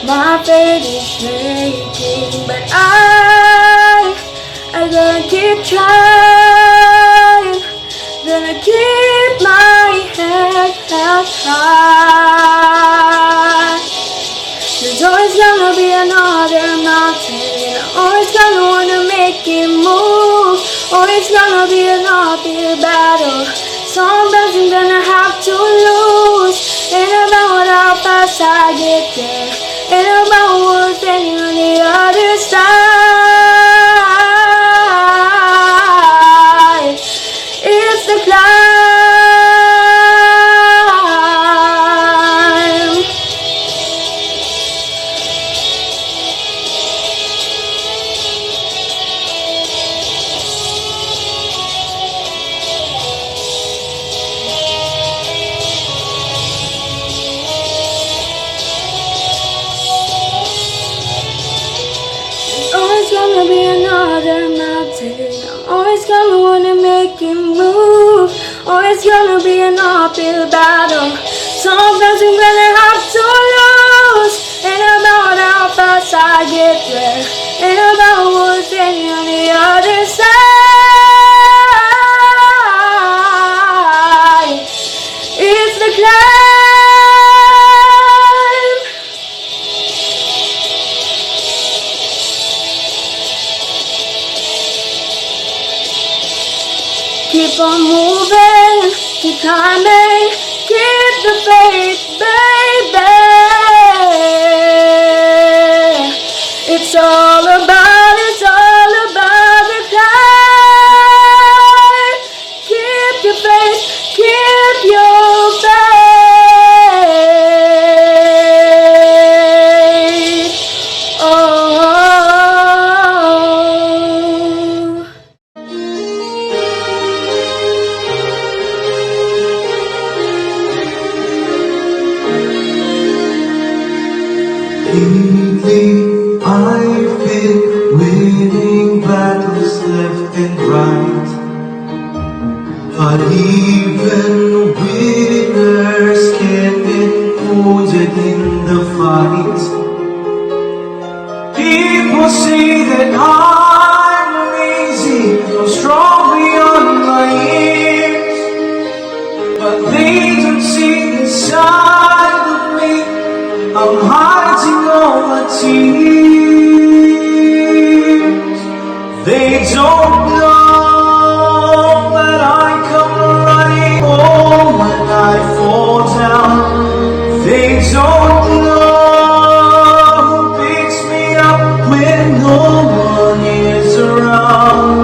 My faith is shaking, but I gotta keep trying. Gonna keep my head held high. There's always gonna be another mountain. I'm always gonna wanna make it move. Always gonna be an uphill battle. Sometimes I'm gonna have to lose. Ain't about how fast I get there. Ain't about what's waiting on the other side. It's the climb. Always gonna be another mountain. I'm always gonna wanna make it move. Always gonna be an uphill battle. Sometimes I'm gonna have to lose. Ain't about how fast I get there. Ain't about what's waiting on the other side. It's the climb. Keep on moving, keep climbing, keep the faith, baby. It's all about the climb. Keep your faith, keep your faith. Oh. Lately, I've been winning battles left and right. But even winners can get wounded in the fight. People say that I'm amazing, I'm strong beyond my years. But they don't see the side of me. I'm hiding all the tears. They don't know that I come running home when I fall down. They don't know who picks me up when no one is around.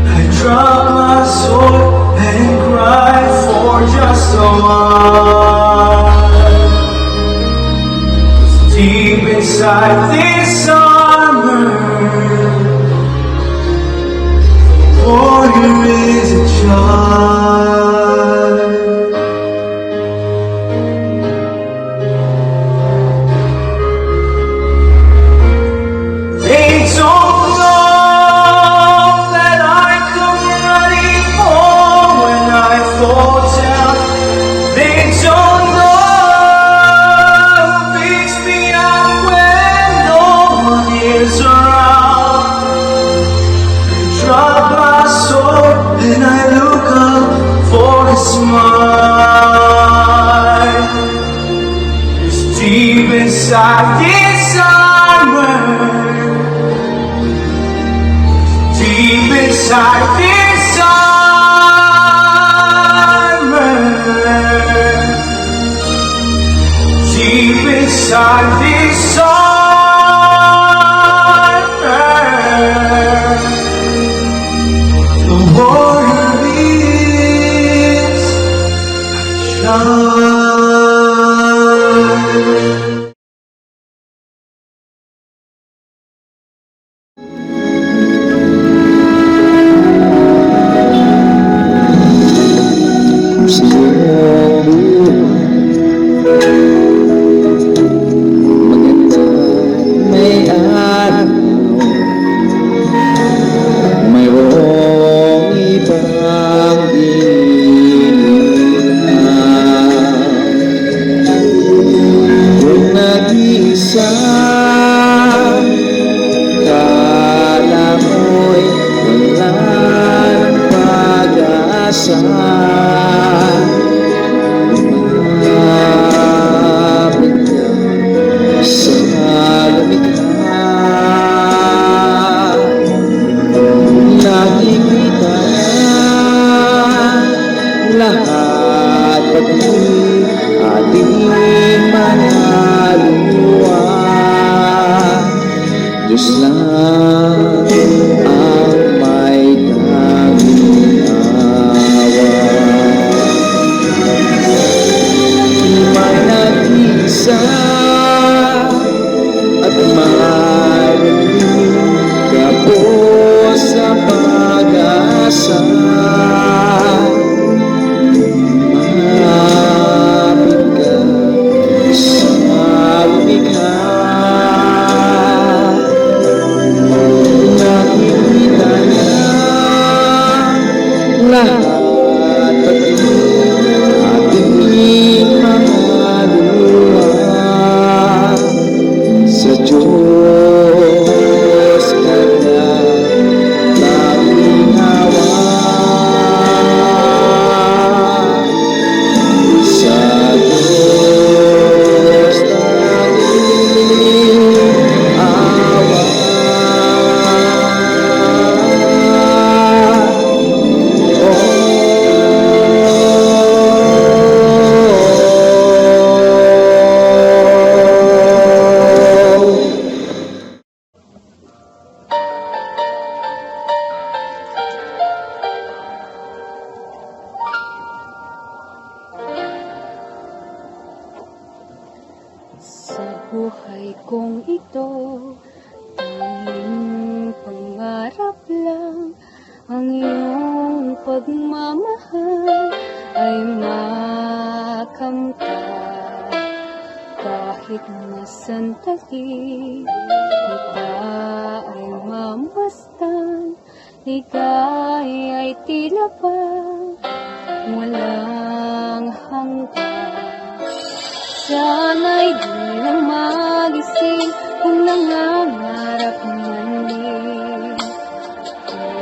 I drop my sword and cry for just a while. Deep inside this armor, warrior is a child. They don't know that I come running home when I fall down. They don't know and I look up for a smile. It's deep inside this armor. Deep inside this armor. Deep inside this armor. The warrior is a child. Maganda Diyos lang ang may tanging awa. May nag-isa at maraming kapos sa pag-asa. Mapit ka sa lumikha, nakikita niya lahat pati ating mga luha. Sa Diyos kanya tanging hawa. Sa Diyos tanging awa. Sa buhay kong ito, tanging pangarap lang ang iyong pagmamahal ay makamtan. Kahit nasandali, kita ay mamastan, ligay ay tila ba walang hanggan. Sana'y di na magising kung nangangarap man din.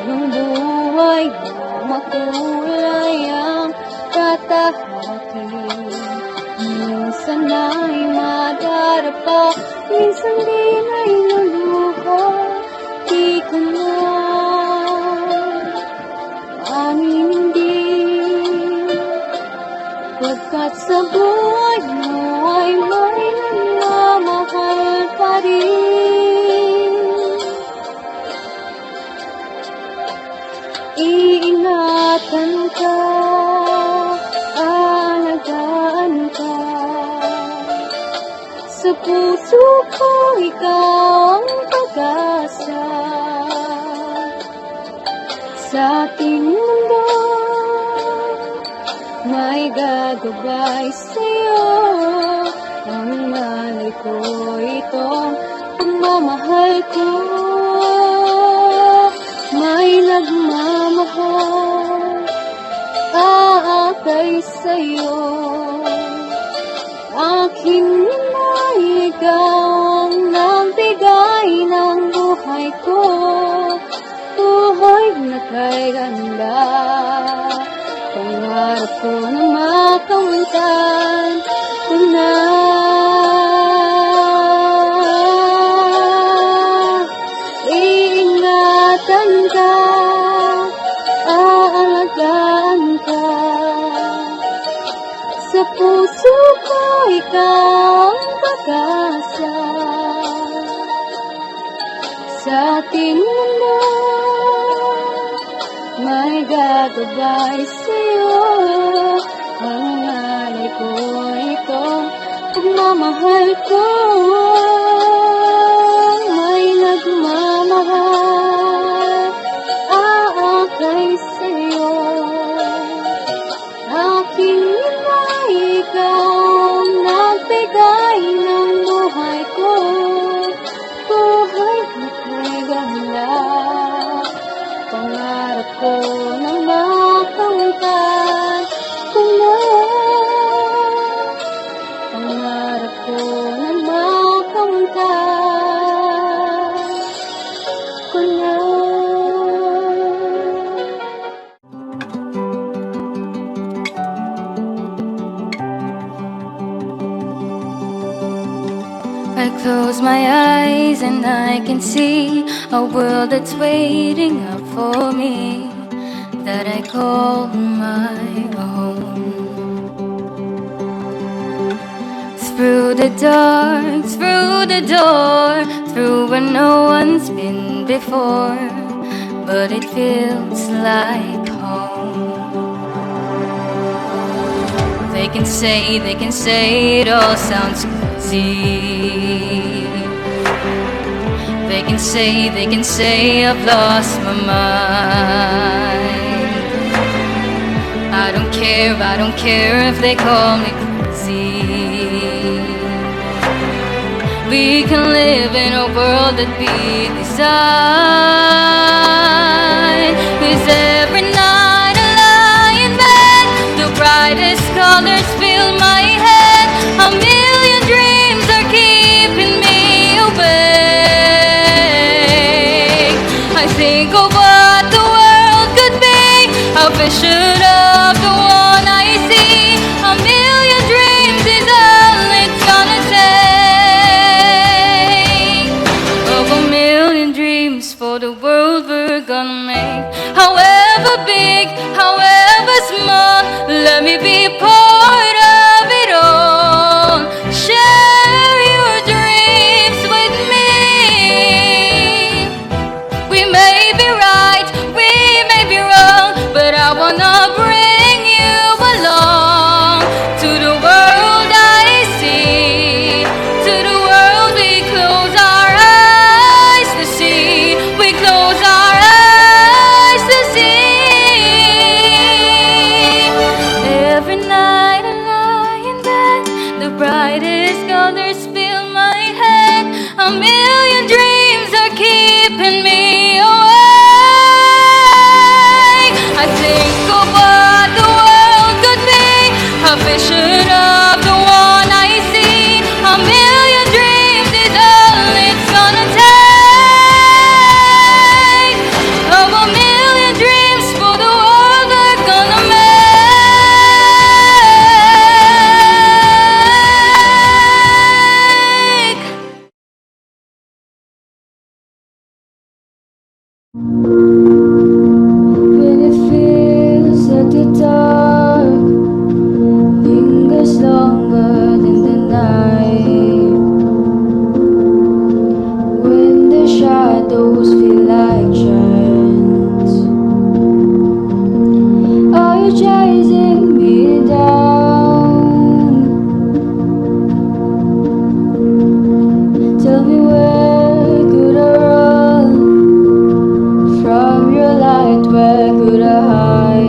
Kung buhay na makulay ang katahakin. Minsan ay madarapa, minsan din ay luluha. Di ko na aminin din, pagkat sa buhay mo ay may nagmamahal pa rin. Iingatan ka, alagaan ka. Sa puso ko ikaw ang pag-asa. Sa ating mundo may gagabay sa'yo. Ang malay ko itong pagmamahal ko. May nagmamahal aakay sa'yo. Aking inay, ikaw ang nagbigay ng buhay ko. Buhay na kay ganda, pangarap ko na makamtan ko na. Iingatan ka, aalagaan ka. Sa puso ko ikaw ang pag-asa. Sa ating mundo may gagabay sa'yo. Ang alay ko ito, pagmamahal ko. May nagmamahal aakay sa'yo. Aking inay, ikaw ang nagbigay ng buhay ko. Buhay na kay ganda, pangarap ko na makamtan ko na. Pangarap ko na makamtan ko na. I close my eyes and I can see a world that's waiting up for me, that I call my own. Through the door through where no one's been before, but it feels like home. They can say it all sounds crazy. They can say I've lost my mind. I don't care if they call me crazy. We can live in a world that we design. 'Cause every night I lie in bed, the brightest colors fill my head. A million dreams are keeping me awake. I think of what the world could be, a vision of the one I see. A million dreams is all it's gonna take. Of a million dreams for the world we're gonna make. However big, however small, let me be part of it all. Share your dreams with me. We may be right, we may be wrong, but I wanna bring you along to the world I see, to the world we close our eyes to see, we close our eyes to see. Every night I lie in bed, the brightest colors fill my head. A million dreams are keeping me awake. I think of what the world could be, a vision of the one I see. A million dreams is all it's gonna take. Of a million dreams for the world we're gonna make. When it feels like the dark lingers longer than the night, when the shadows feel like giants, are you chasing me down? Tell me where could I run from your light, where could I hide?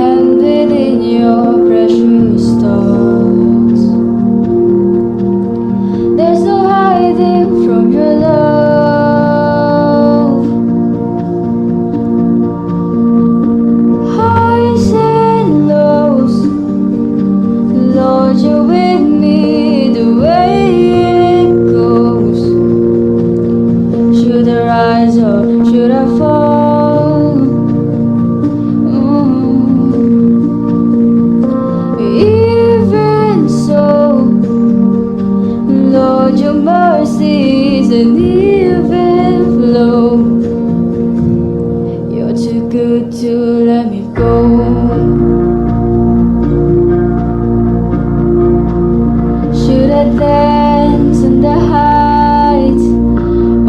And within your precious thoughts, there's no hiding from your love. Highs and lows, Lord, you're with me the way it goes. Should I rise or should I fall? Even so, Lord, your mercies and even flow. You're too good to let me go. Should I dance in the heights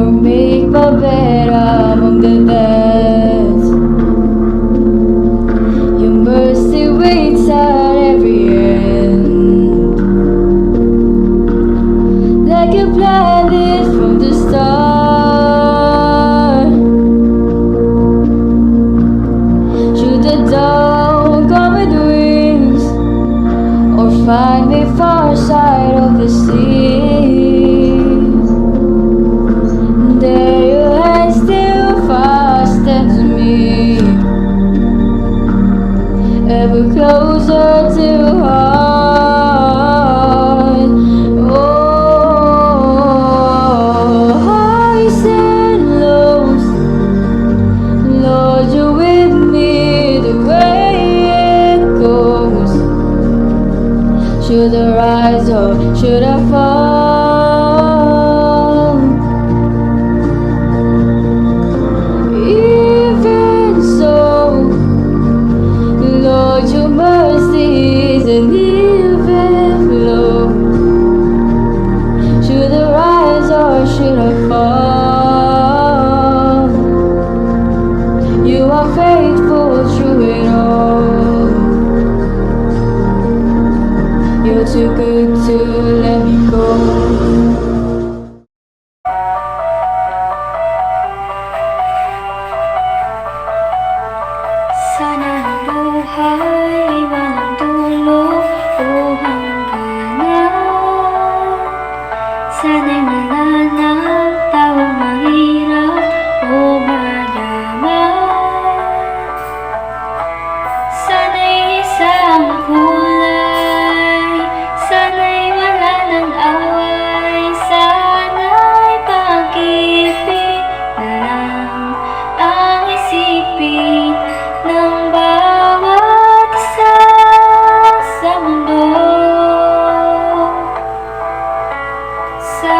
or make my bed among the dead? Your mercy waits at every end, like you planned it from the start. Should the dawn come with wings or find me far side of the sea, there your hand still fastens me, ever closer to heart. Oh, highs and lows, Lord, you're with me the way it goes. Should I rise or should I fall? Even so, Lord, your mercies and even flow. good to let me go. Sana ang buhay ay walang dulo o hangganan. Sana'y wala ng taong mahirap o mayaman. Sana'y isang kulay, sana'y wala ng away, sana'y pag-ibig na lang ang isipin ng bawat isa sa mundo. Sa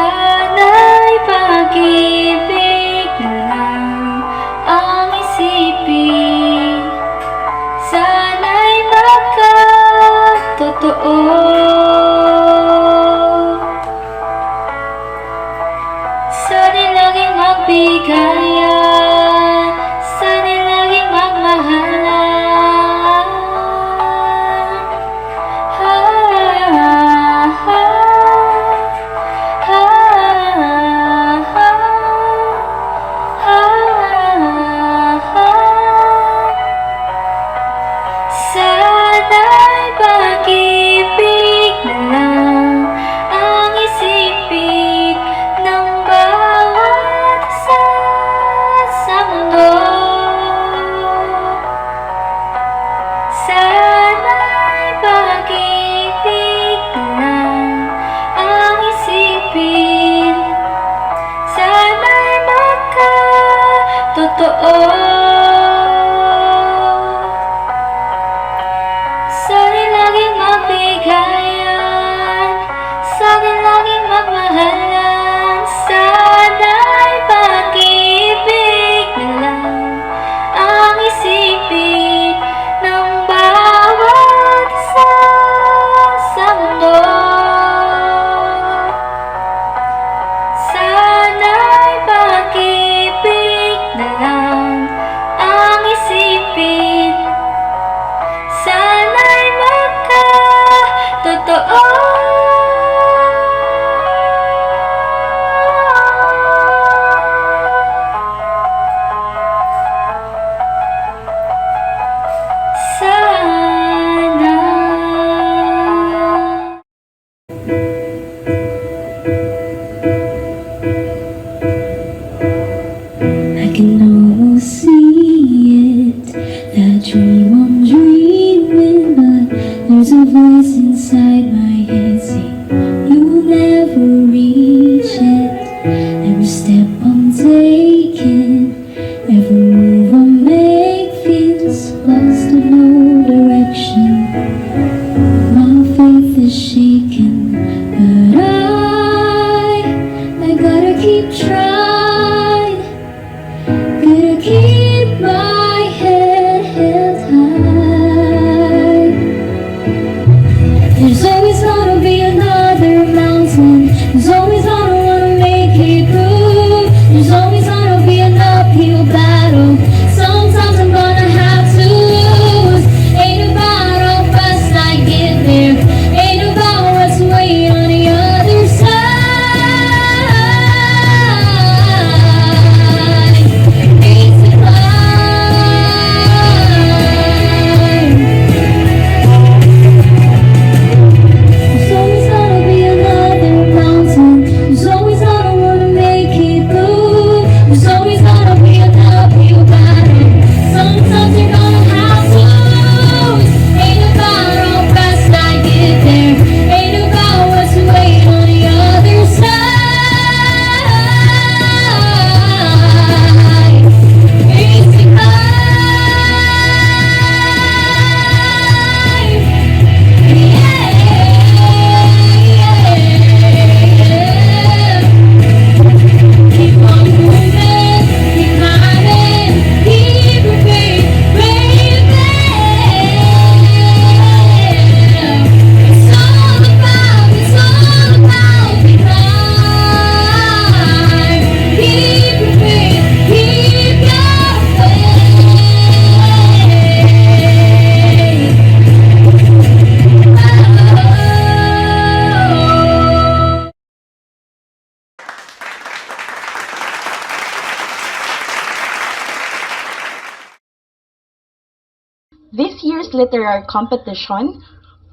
This year's literary competition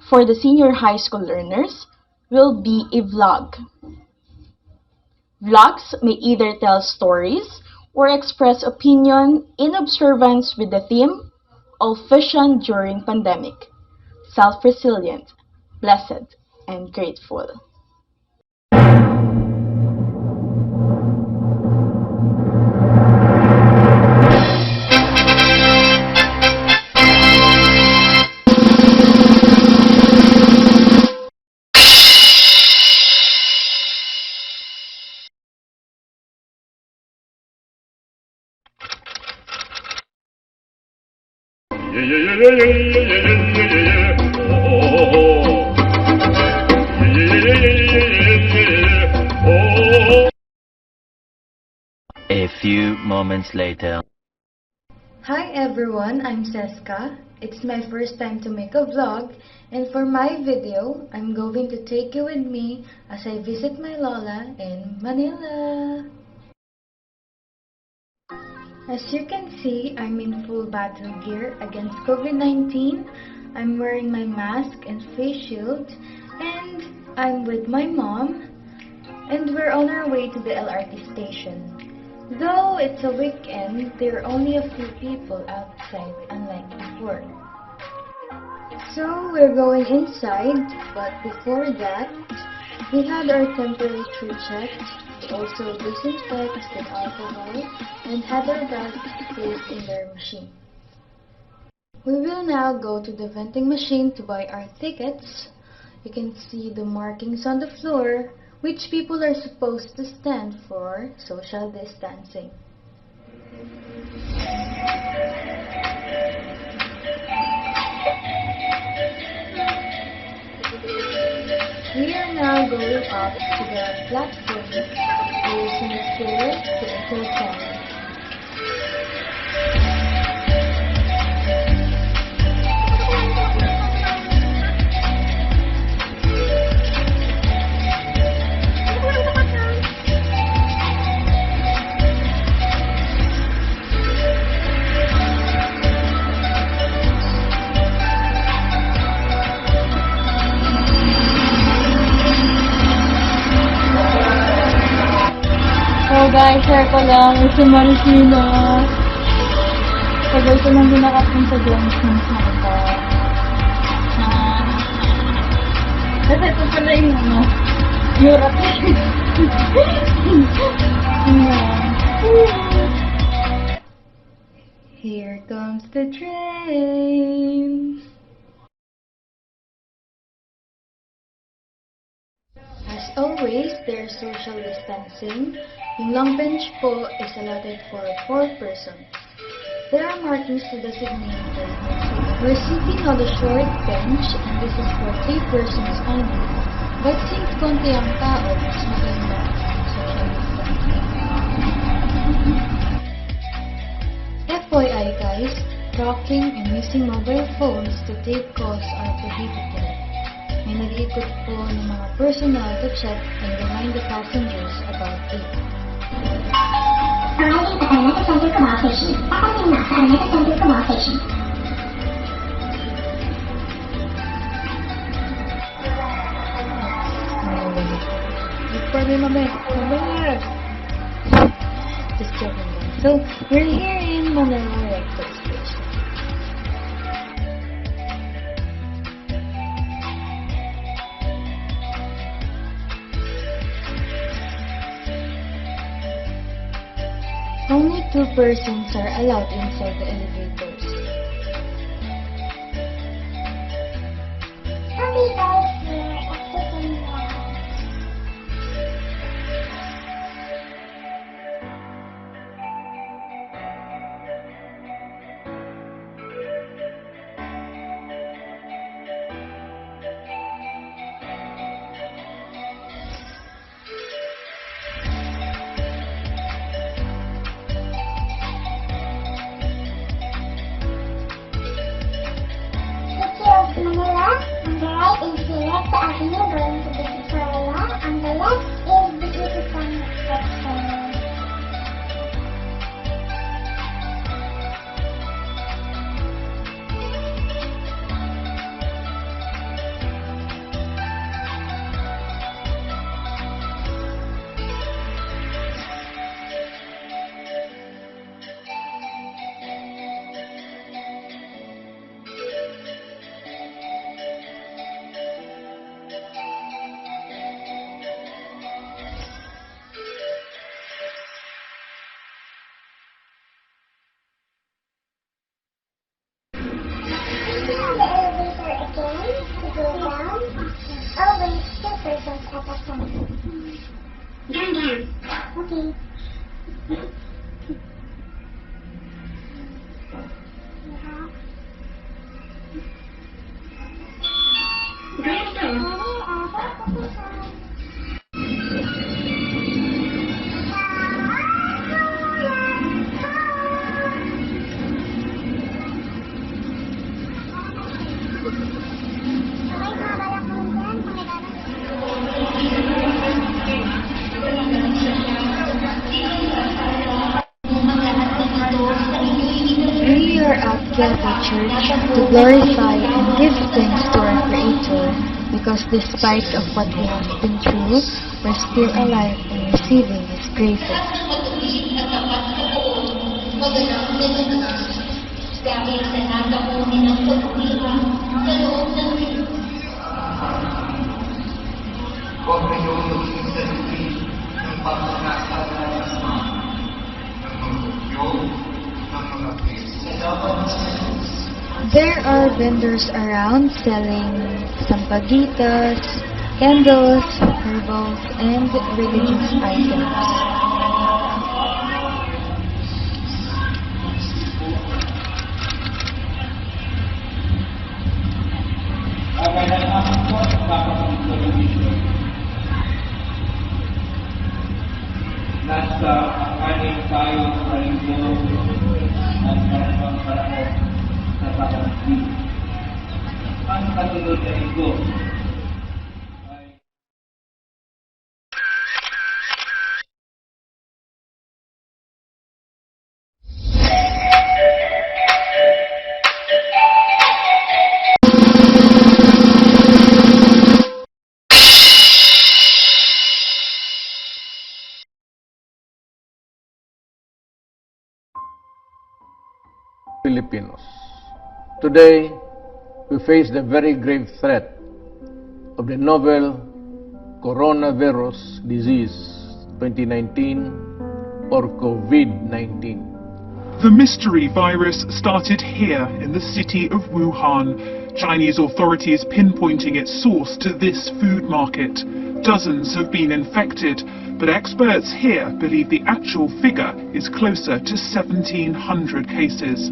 for the senior high school learners will be a vlog. Vlogs may either tell stories or express opinion in observance with the theme All Vision During Pandemic, Self-Resilient, Blessed, and Grateful. A few moments later. Hi everyone, I'm Seska. It's my first time to make a vlog, and for my video, I'm going to take you with me as I visit my lola in Manila. As you can see, I'm in full battle gear against COVID-19. I'm wearing my mask and face shield, and I'm with my mom, and we're on our way to the LRT station. Though it's a weekend, there are only a few people outside, unlike before. So we're going inside, but before that, we had our temperature checked. We also disinfected with alcohol and had our bags placed in their machine. We will now go to the vending machine to buy our tickets. You can see the markings on the floor, which people are supposed to stand for social distancing. We are now going up to the platform using a stair to enter the camera. So guys, share ko lang, si Maricina. Tagal ko nang dinakapunta doon since nakita. Kasi ito pala yung Europe. Here comes the train. As always, there's social distancing. Yung long bench po is allotted for 4 persons. There are markings to designate that we're sitting on the short bench and this is for 3 persons only. But since konti ang tao, mas maganda ang social distancing. FYI guys, talking and using mobile phones to take calls are prohibited. May nag-iikot po ng mga personnel to check and remind the passengers about it. Arriving at Araneta Central Cubao Station. Papating na sa Araneta Central Cubao Station. Just joking guys. So, we're here in Manila Recto Station. Only 2 persons are allowed inside the elevators. Okay guys, we're exiting now. City of Manila, on the right is the Okay. We are at Gateway Church to glorify and give thanks to our Creator, because despite of what we have been through, we're still alive and receiving His graces. Huwag ninyong magsisaliti ng pagkakasal ng asma, ng mga bugyo, ng mga There are vendors around selling sampagritas, candles, herbals, and religious items. Nasa aning tayo sa linggo at maramang panahon sa pagkakas. Ang kasunod na linggo Filipinos. Today, we face the very grave threat of the novel coronavirus disease 2019 or COVID-19. The mystery virus started here in the city of Wuhan. Chinese authorities pinpointing its source to this food market. Dozens have been infected, but experts here believe the actual figure is closer to 1,700 cases.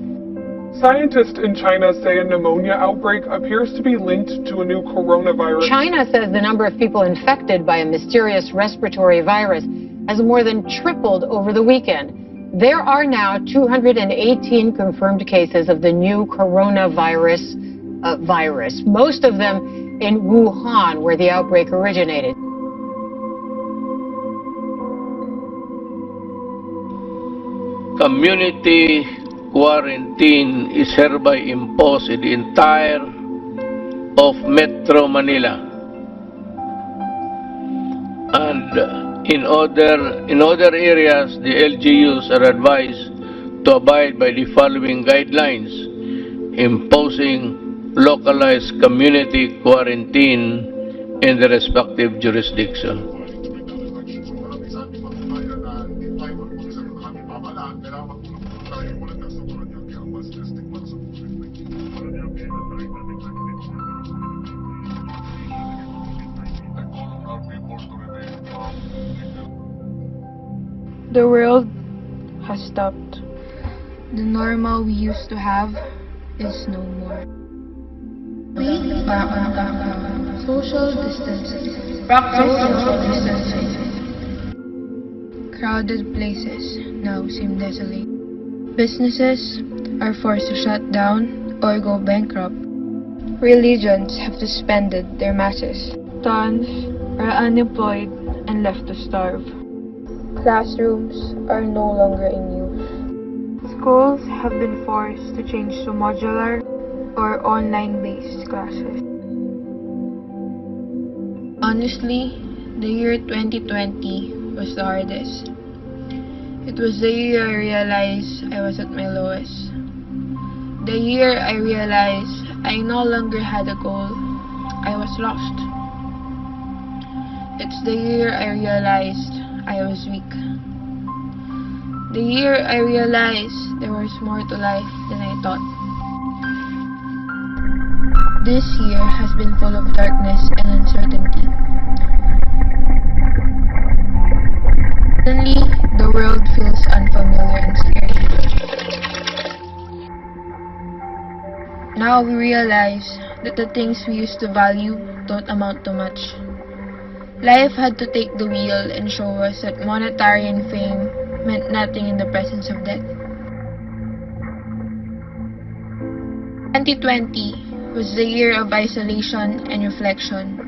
Scientists in China say a pneumonia outbreak appears to be linked to a new coronavirus. China says the number of people infected by a mysterious respiratory virus has more than tripled over the weekend. There are now 218 confirmed cases of the new coronavirus virus, most of them in Wuhan, where the outbreak originated. Community quarantine is hereby imposed in the entire of Metro Manila, and in other areas the LGUs are advised to abide by the following guidelines, imposing localized community quarantine in the respective jurisdiction. The world has stopped. The normal we used to have is no more. Social distancing. Social distancing. Crowded places now seem desolate. Businesses are forced to shut down or go bankrupt. Religions have suspended their masses. Tons are unemployed and left to starve. Classrooms are no longer in use. Schools have been forced to change to modular or online-based classes. Honestly, the year 2020 was the hardest. It was the year I realized I was at my lowest. The year I realized I no longer had a goal. I was lost. It's the year I realized I was weak. The year I realized there was more to life than I thought. This year has been full of darkness and uncertainty. Suddenly, the world feels unfamiliar and scary. Now we realize that the things we used to value don't amount to much. Life had to take the wheel and show us that monetary and fame meant nothing in the presence of death. 2020 was the year of isolation and reflection.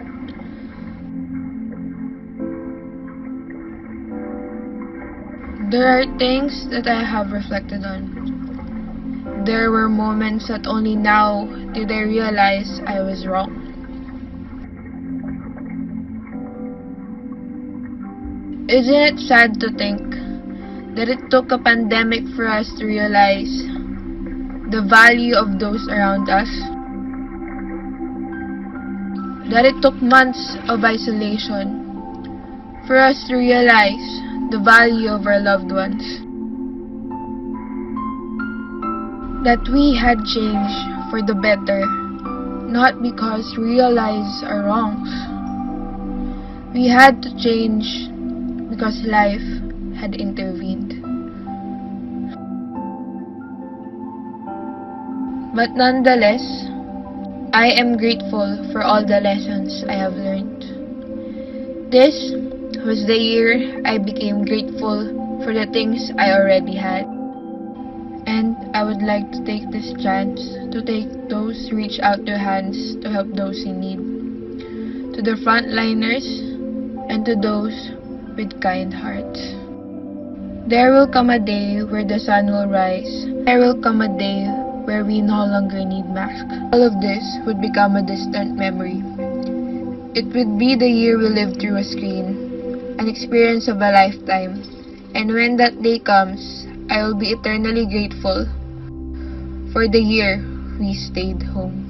There are things that I have reflected on. There were moments that only now did I realize I was wrong. Isn't it sad to think that it took a pandemic for us to realize the value of those around us? That it took months of isolation for us to realize the value of our loved ones? That we had changed for the better, not because we realized our wrongs. We had to change because life had intervened. But nonetheless, I am grateful for all the lessons I have learned. This was the year I became grateful for the things I already had. And I would like to take this chance to thank those who reach out their hands to help those in need. To the frontliners and to those with kind hearts. There will come a day where the sun will rise. There will come a day where we no longer need masks. All of this would become a distant memory. It would be the year we lived through a screen, an experience of a lifetime. And when that day comes, I will be eternally grateful for the year we stayed home.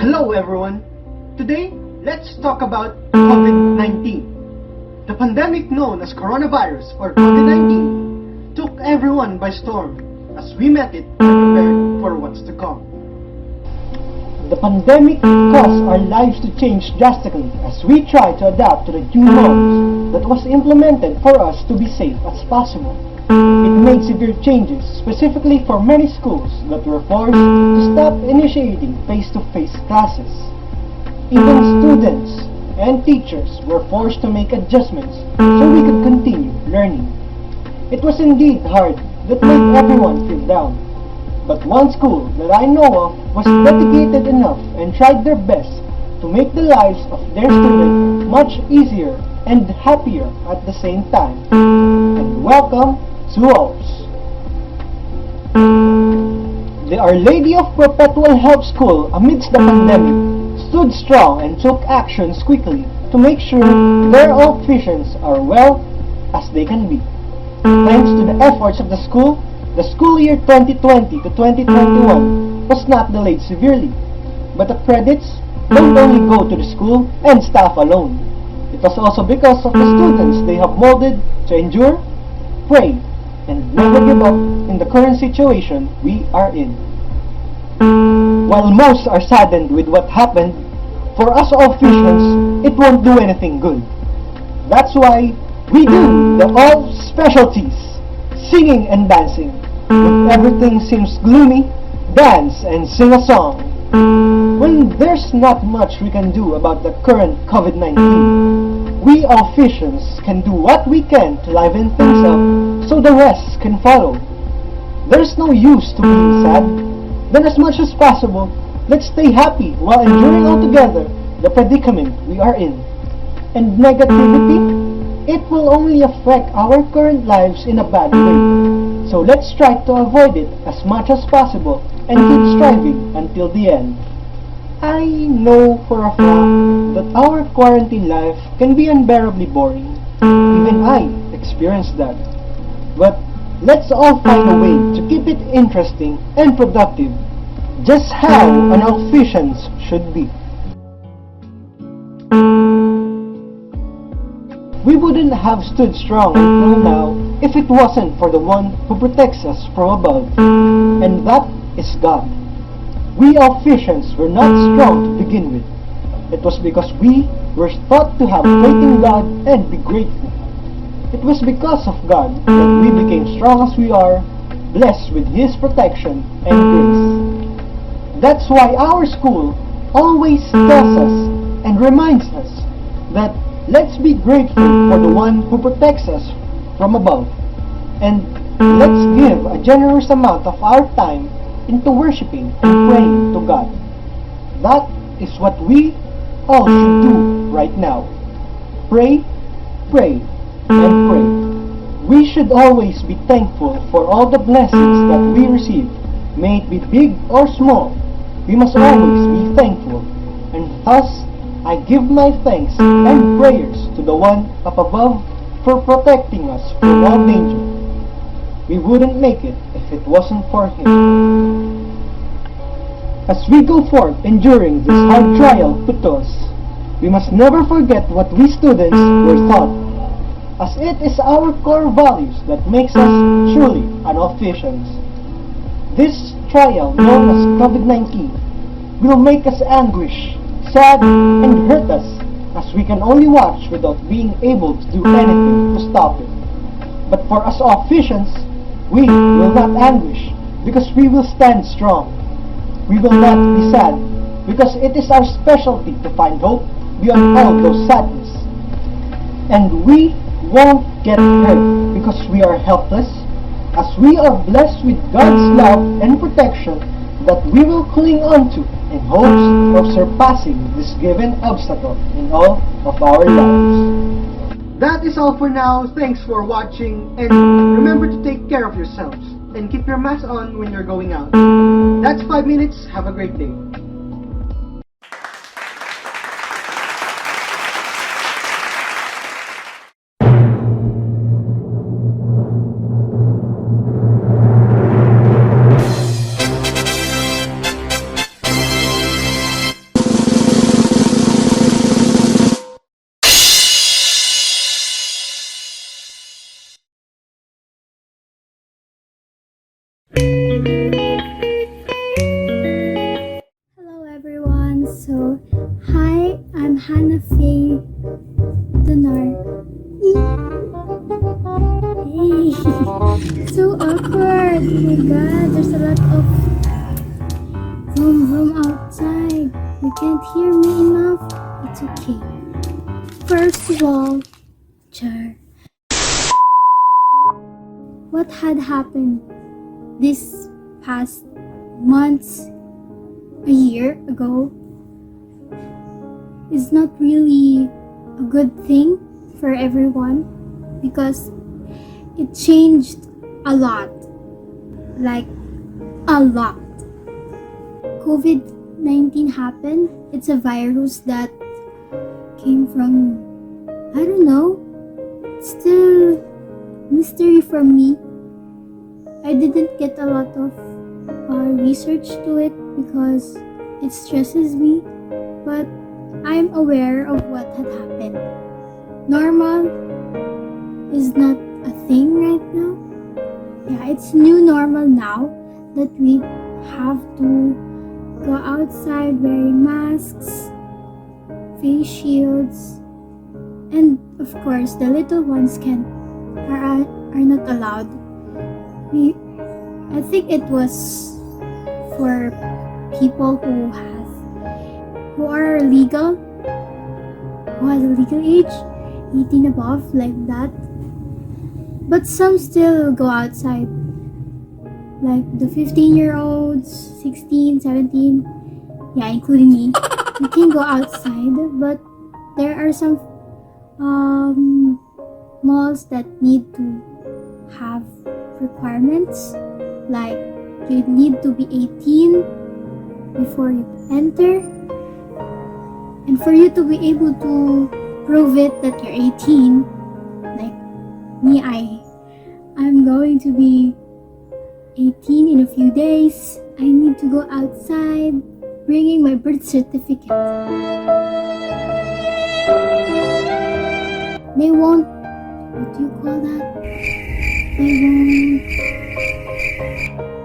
Hello everyone! Today, let's talk about COVID-19. The pandemic known as coronavirus or COVID-19 took everyone by storm as we met it and prepared for what's to come. The pandemic caused our lives to change drastically as we try to adapt to the new norms that was implemented for us to be safe as possible. It made severe changes, specifically for many schools that were forced to stop initiating face-to-face classes. Even students and teachers were forced to make adjustments so we could continue learning. It was indeed hard that made everyone feel down. But one school that I know of was dedicated enough and tried their best to make the lives of their students much easier and happier at the same time. And welcome to Wolves. The Our Lady of Perpetual Help School, amidst the pandemic, stood strong and took actions quickly to make sure their Opticians are well as they can be. Thanks to the efforts of the school year 2020 to 2021 was not delayed severely, but the credits don't only go to the school and staff alone. It was also because of the students they have molded to endure, pray, and never give up in the current situation we are in. While most are saddened with what happened, for us Opticians, it won't do anything good. That's why we do the all specialties, singing and dancing. When everything seems gloomy, dance and sing a song. When there's not much we can do about the current COVID-19, we Opticians can do what we can to liven things up so the rest can follow. There's no use to being sad. Then as much as possible, let's stay happy while enduring altogether the predicament we are in. And negativity, it will only affect our current lives in a bad way. So let's try to avoid it as much as possible and keep striving until the end. I know for a fact that our quarantine life can be unbearably boring. Even I experienced that. But let's all find a way to keep it interesting and productive, just how an Outfishans should be. We wouldn't have stood strong until now if it wasn't for the one who protects us from above, and that is God. We Outfishans were not strong to begin with. It was because we were taught to have faith in God and be grateful. It was because of God that we became strong as we are, blessed with His protection and grace. That's why our school always tells us and reminds us that let's be grateful for the one who protects us from above, and let's give a generous amount of our time into worshiping and praying to God. That is what we all should do right now. Pray, pray, and pray. We should always be thankful for all the blessings that we receive, may it be big or small. We must always be thankful, and thus I give my thanks and prayers to the one up above for protecting us from all danger. We wouldn't make it if it wasn't for Him. As we go forth enduring this hard trial put to us, we must never forget what we students were taught, as it is our core values that makes us truly an Outfishans. This trial, known as COVID-19, will make us anguish, sad, and hurt us, as we can only watch without being able to do anything to stop it. But for us Outfishans, we will not anguish, because we will stand strong. We will not be sad, because it is our specialty to find hope beyond all those sadness. And we won't get hurt, because we are helpless, as we are blessed with God's love and protection that we will cling onto in hopes of surpassing this given obstacle in all of our lives. That is all for now. Thanks for watching, and remember to take care of yourselves and keep your mask on when you're going out. That's 5 minutes. Have a great day. Hello everyone. So, hi, I'm Hannah Faye Donar. Hey, so awkward. Oh my god, there's a lot of vroom outside. You can't hear me enough. It's okay. First of all, Char, what had happened this past months, a year ago, is not really a good thing for everyone, because it changed a lot. Like, a lot. COVID-19 happened. It's a virus that came from, I don't know, it's still mystery for me. I didn't get a lot of research to it because it stresses me, but I'm aware of what had happened. Normal is not a thing right now. Yeah, it's new normal now that we have to go outside wearing masks, face shields, and of course the little ones are not allowed. I think it was for people who are legal, who has a legal age, 18 above, like that. But some still go outside, like the 15-year-olds, 16, 17, yeah, including me. You can go outside, but there are some malls that need to have requirements, like you need to be 18 before you enter, And for you to be able to prove it that you're 18, like me, I'm going to be 18 in a few days. I need to go outside bringing my birth certificate. They won't, what do you call that? They won't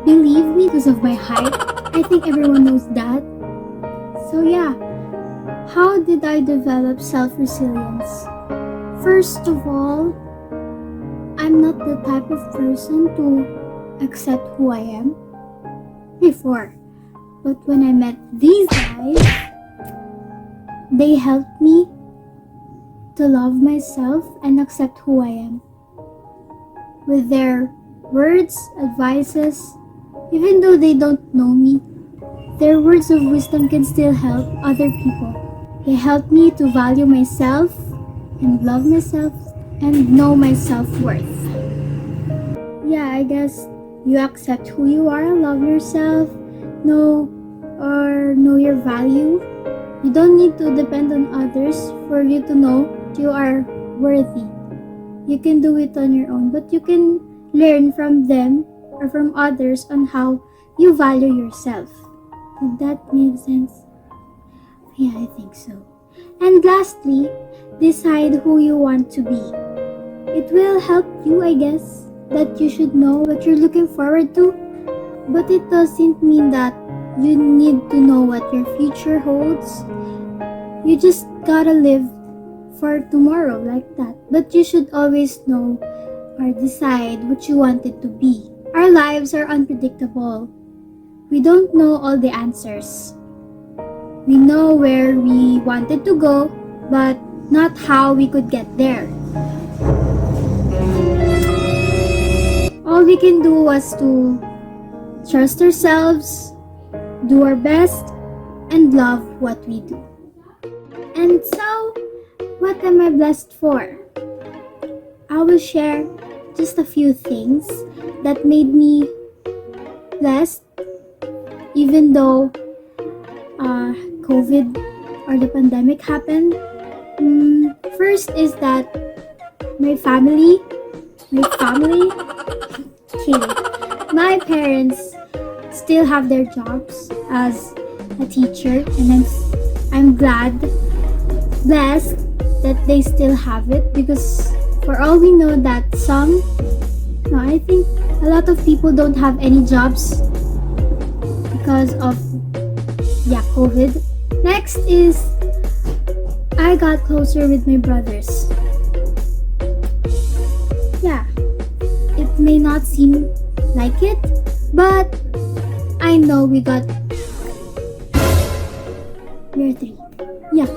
believe me because of my height. I think everyone knows that. So yeah, how did I develop self-resilience? First of all, I'm not the type of person to accept who I am before. But when I met these guys, they helped me to love myself and accept who I am. With their words, advices, even though they don't know me, their words of wisdom can still help other people. They help me to value myself and love myself and know my self-worth. Yeah, I guess you accept who you are, love yourself, know your value. You don't need to depend on others for you to know you are worthy. You can do it on your own, but you can learn from them or from others on how you value yourself. Did that make sense? Yeah, I think so. And lastly, decide who you want to be. It will help you, I guess, that you should know what you're looking forward to, but it doesn't mean that you need to know what your future holds. You just gotta live for tomorrow like that. But you should always know or decide what you want it to be. Our lives are unpredictable. We don't know all the answers. We know where we wanted to go, but not how we could get there. All we can do was to trust ourselves, do our best, and love what we do. And so, what am I blessed for? I will share just a few things that made me blessed, even though COVID or the pandemic happened. First is that my family, my parents still have their jobs as a teacher, and I'm blessed that they still have it, because for all we know that I think a lot of people don't have any jobs because of COVID. Next is I got closer with my brothers. Yeah, it may not seem like it, but I know we are 3. Yeah,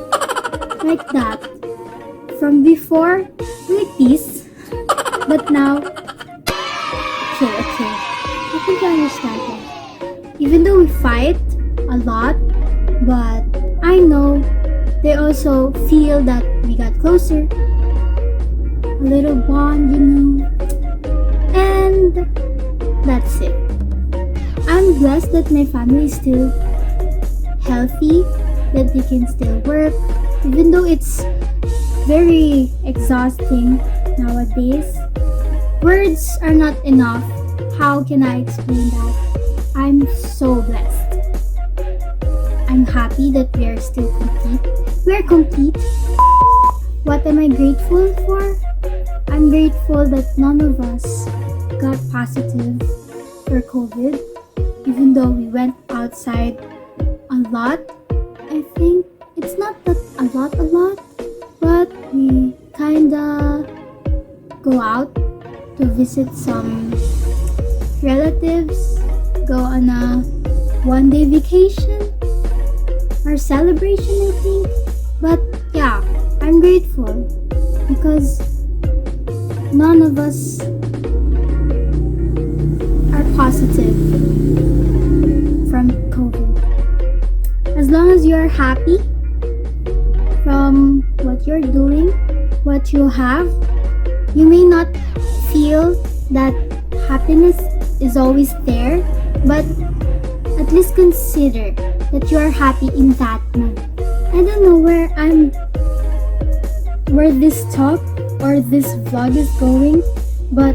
like that. From before, like this, but now, okay, I think I understand that. Even though we fight a lot, but I know they also feel that we got closer. A little bond, And that's it. I'm blessed that my family is still healthy, that they can still work, even though it's very exhausting nowadays. Words are not enough. How can I explain that? I'm so blessed. I'm happy that we are still complete. We're complete. What am I grateful for? I'm grateful that none of us got positive for COVID, even though we went outside a lot. I think it's not that a lot, but we kinda go out to visit some relatives, go on a one-day vacation or celebration, I think. But yeah, I'm grateful because none of us are positive from COVID. As long as you're happy from what you're doing, what you have, you may not feel that happiness is always there, but at least consider that you are happy in that moment. I don't know where this talk or this vlog is going, but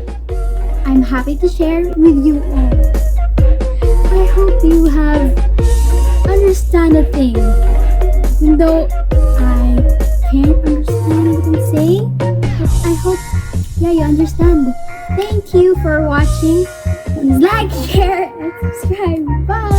I'm happy to share with you all. I hope you have understand a thing, even though I can't understand what I'm saying, but I hope you understand. Thank you for watching. Please like, share, and subscribe. Bye!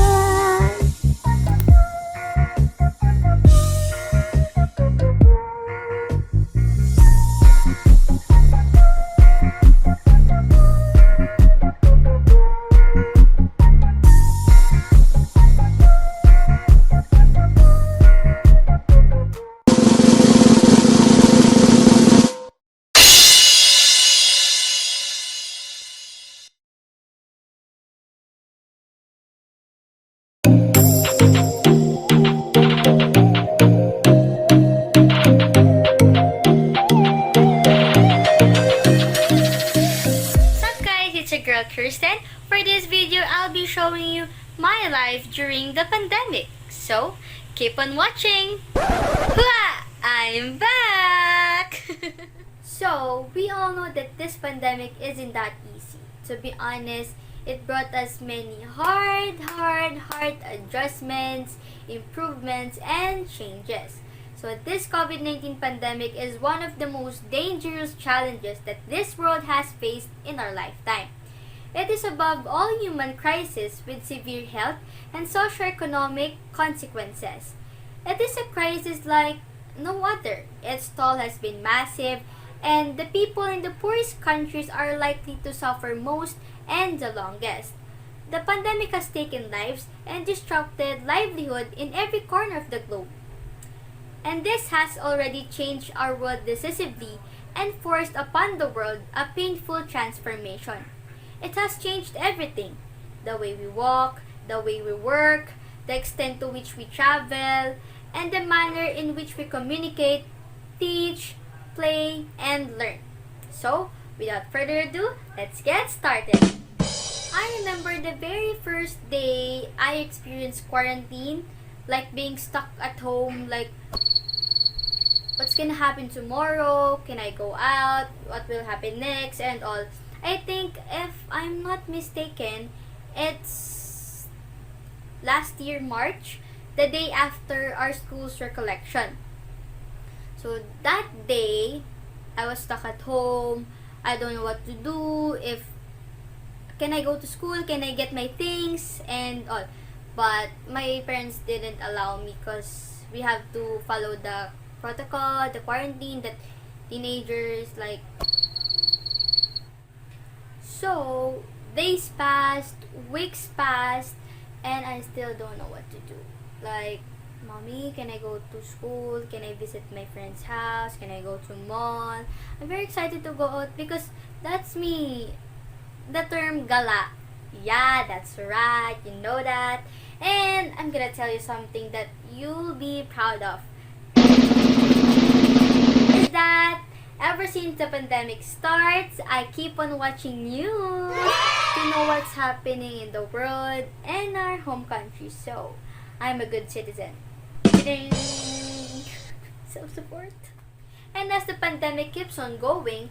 Girl Kirsten. For this video, I'll be showing you my life during the pandemic. So, keep on watching! Hua! I'm back! So, we all know that this pandemic isn't that easy. To be honest, it brought us many hard adjustments, improvements, and changes. So this COVID-19 pandemic is one of the most dangerous challenges that this world has faced in our lifetime. It is above all human crisis with severe health and socioeconomic consequences. It is a crisis like no other. Its toll has been massive, and the people in the poorest countries are likely to suffer most and the longest. The pandemic has taken lives and disrupted livelihood in every corner of the globe. And this has already changed our world decisively and forced upon the world a painful transformation. It has changed everything: the way we walk, the way we work, the extent to which we travel, and the manner in which we communicate, teach, play, and learn. So, without further ado, let's get started. I remember the very first day I experienced quarantine, like being stuck at home, like what's gonna happen tomorrow? Can I go out? What will happen next? And all. I think, if I'm not mistaken, it's last year, March, the day after our school's recollection. So that day, I was stuck at home. I don't know what to do. Can I go to school? Can I get my things? And all. But my parents didn't allow me because we have to follow the protocol, the quarantine that teenagers like. So, days passed, weeks passed, and I still don't know what to do. Like, Mommy, can I go to school? Can I visit my friend's house? Can I go to mall? I'm very excited to go out because that's me. The term gala. Yeah, that's right. You know that. And I'm gonna tell you something that you'll be proud of. Is that ever since the pandemic starts, I keep on watching news to know what's happening in the world and our home country. So, I'm a good citizen. Self-support. And as the pandemic keeps on going,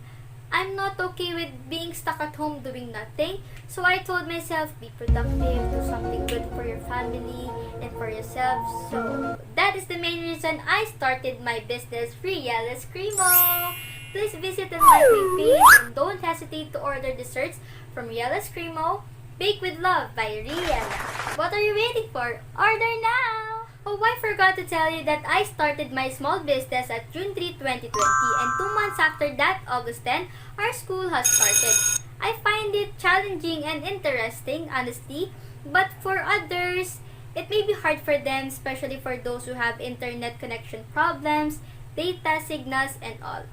I'm not okay with being stuck at home doing nothing. So I told myself, be productive, do something good for your family and for yourself. So that is the main reason I started my business, Riel Escrimo. Please visit my page and don't hesitate to order desserts from Riel Escrimo. Bake with Love by Riel. What are you waiting for? Order now! Oh, I forgot to tell you that I started my small business at June 3, 2020, and 2 months after that, August 10, our school has started. I find it challenging and interesting, honestly, but for others, it may be hard for them, especially for those who have internet connection problems, data signals, and all.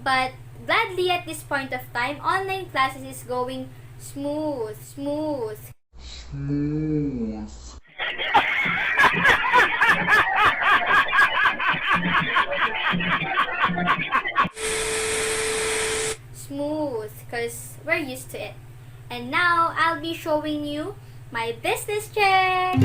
But gladly at this point of time, online classes is going smooth. Smooth, because we're used to it. And now, I'll be showing you my business check.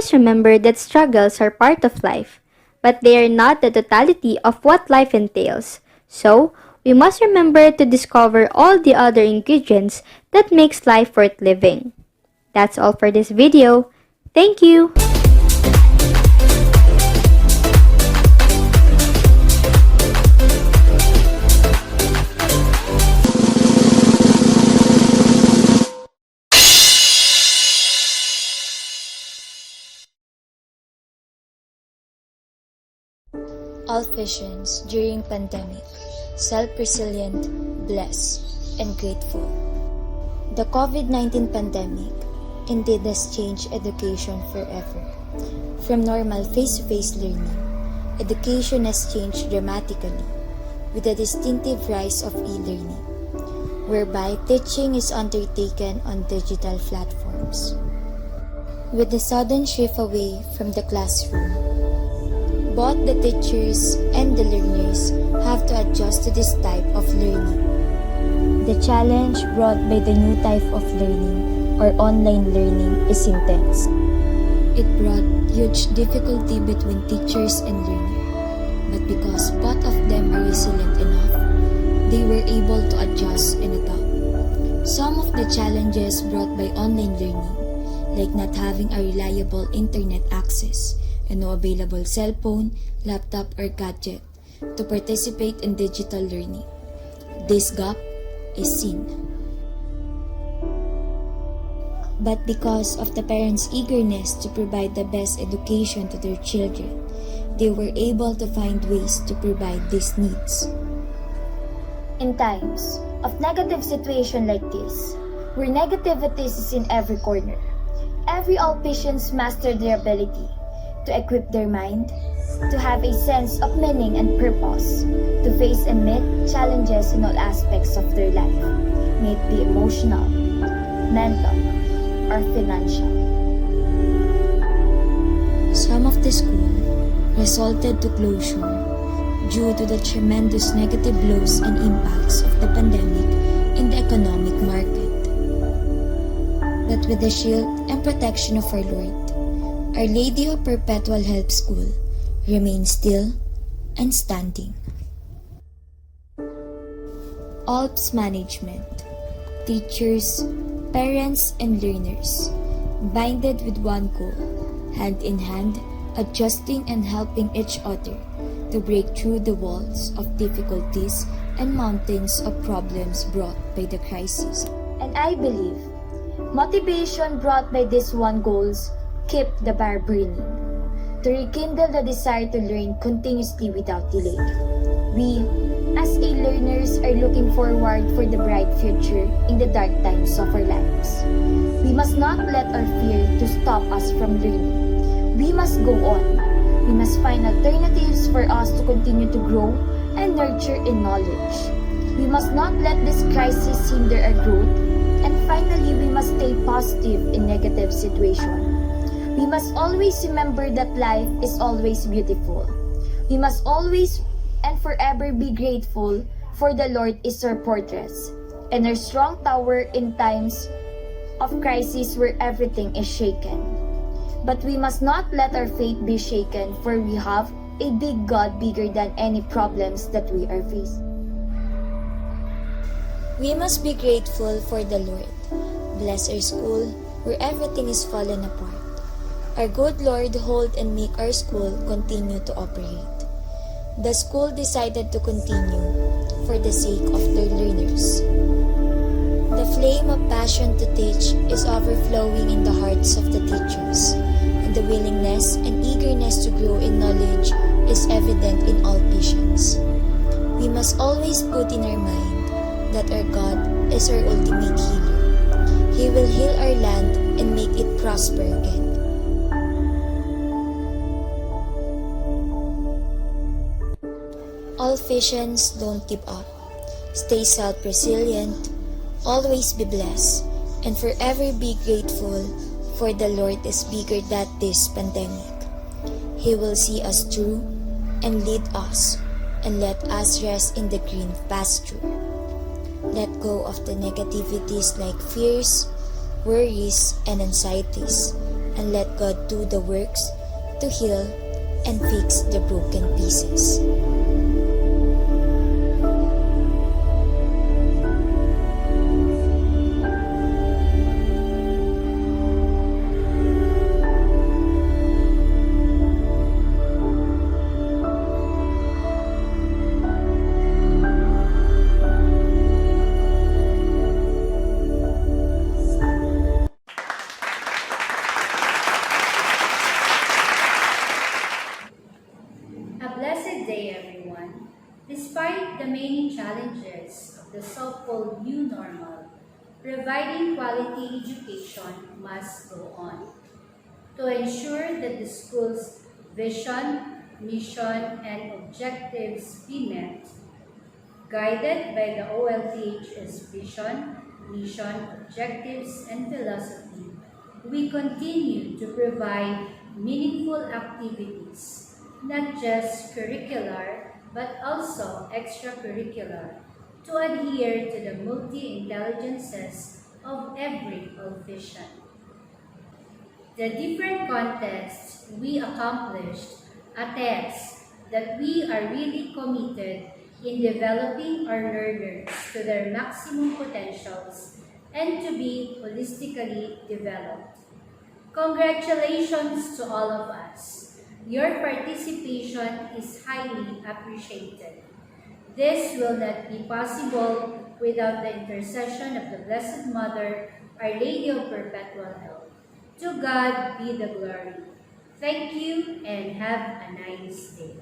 always remember that struggles are part of life, but they are not the totality of what life entails. So, we must remember to discover all the other ingredients that makes life worth living. That's all for this video. Thank you! All Fishions during pandemic, self-resilient, blessed, and grateful. The COVID-19 pandemic indeed has changed education forever. From normal face-to-face learning, education has changed dramatically with the distinctive rise of e-learning, whereby teaching is undertaken on digital platforms. With the sudden shift away from the classroom, both the teachers and the learners have to adjust to this type of learning. The challenge brought by the new type of learning or online learning is intense. It brought huge difficulty between teachers and learners, but because both of them are resilient enough, they were able to adjust and adapt. Some of the challenges brought by online learning, like not having a reliable internet access, and no available cell phone, laptop, or gadget to participate in digital learning. This gap is seen. But because of the parents' eagerness to provide the best education to their children, they were able to find ways to provide these needs. In times of negative situation like this, where negativity is in every corner, every all patients master their ability to equip their mind, to have a sense of meaning and purpose, to face and meet challenges in all aspects of their life, may it be emotional, mental, or financial. Some of the school resulted to closure due to the tremendous negative blows and impacts of the pandemic in the economic market. But with the shield and protection of our Lord, Our Lady of Perpetual Help School remains still and standing. ALPS management, teachers, parents, and learners, binded with one goal, hand in hand, adjusting and helping each other to break through the walls of difficulties and mountains of problems brought by the crisis. And I believe, motivation brought by these one goals keep the fire burning, to rekindle the desire to learn continuously without delay. We, as learners, are looking forward for the bright future in the dark times of our lives. We must not let our fear to stop us from learning. We must go on. We must find alternatives for us to continue to grow and nurture in knowledge. We must not let this crisis hinder our growth. And finally, we must stay positive in negative situations. We must always remember that life is always beautiful. We must always and forever be grateful, for the Lord is our fortress and our strong tower in times of crisis where everything is shaken. But we must not let our faith be shaken, for we have a big God bigger than any problems that we are facing. We must be grateful for the Lord. Bless our school where everything is fallen apart. Our good Lord hold and make our school continue to operate. The school decided to continue for the sake of their learners. The flame of passion to teach is overflowing in the hearts of the teachers, and the willingness and eagerness to grow in knowledge is evident in all patients. We must always put in our mind that our God is our ultimate healer. He will heal our land and make it prosper again. All Fishions, don't give up. Stay self-resilient, always be blessed, and forever be grateful, for the Lord is bigger than this pandemic. He will see us through and lead us, and let us rest in the green pasture. Let go of the negativities like fears, worries, and anxieties, and let God do the works to heal and fix the broken pieces. A blessed day, everyone. Despite the many challenges of the so-called new normal, providing quality education must go on. To ensure that the school's vision, mission, and objectives be met, guided by the OLTH's vision, mission, objectives, and philosophy, we continue to provide meaningful activities, not just curricular, but also extracurricular, to adhere to the multi-intelligences of every Olfician. The different contests we accomplished attest that we are really committed in developing our learners to their maximum potentials and to be holistically developed. Congratulations to all of us. Your participation is highly appreciated. This will not be possible without the intercession of the Blessed Mother, Our Lady of Perpetual Help. To God be the glory. Thank you and have a nice day.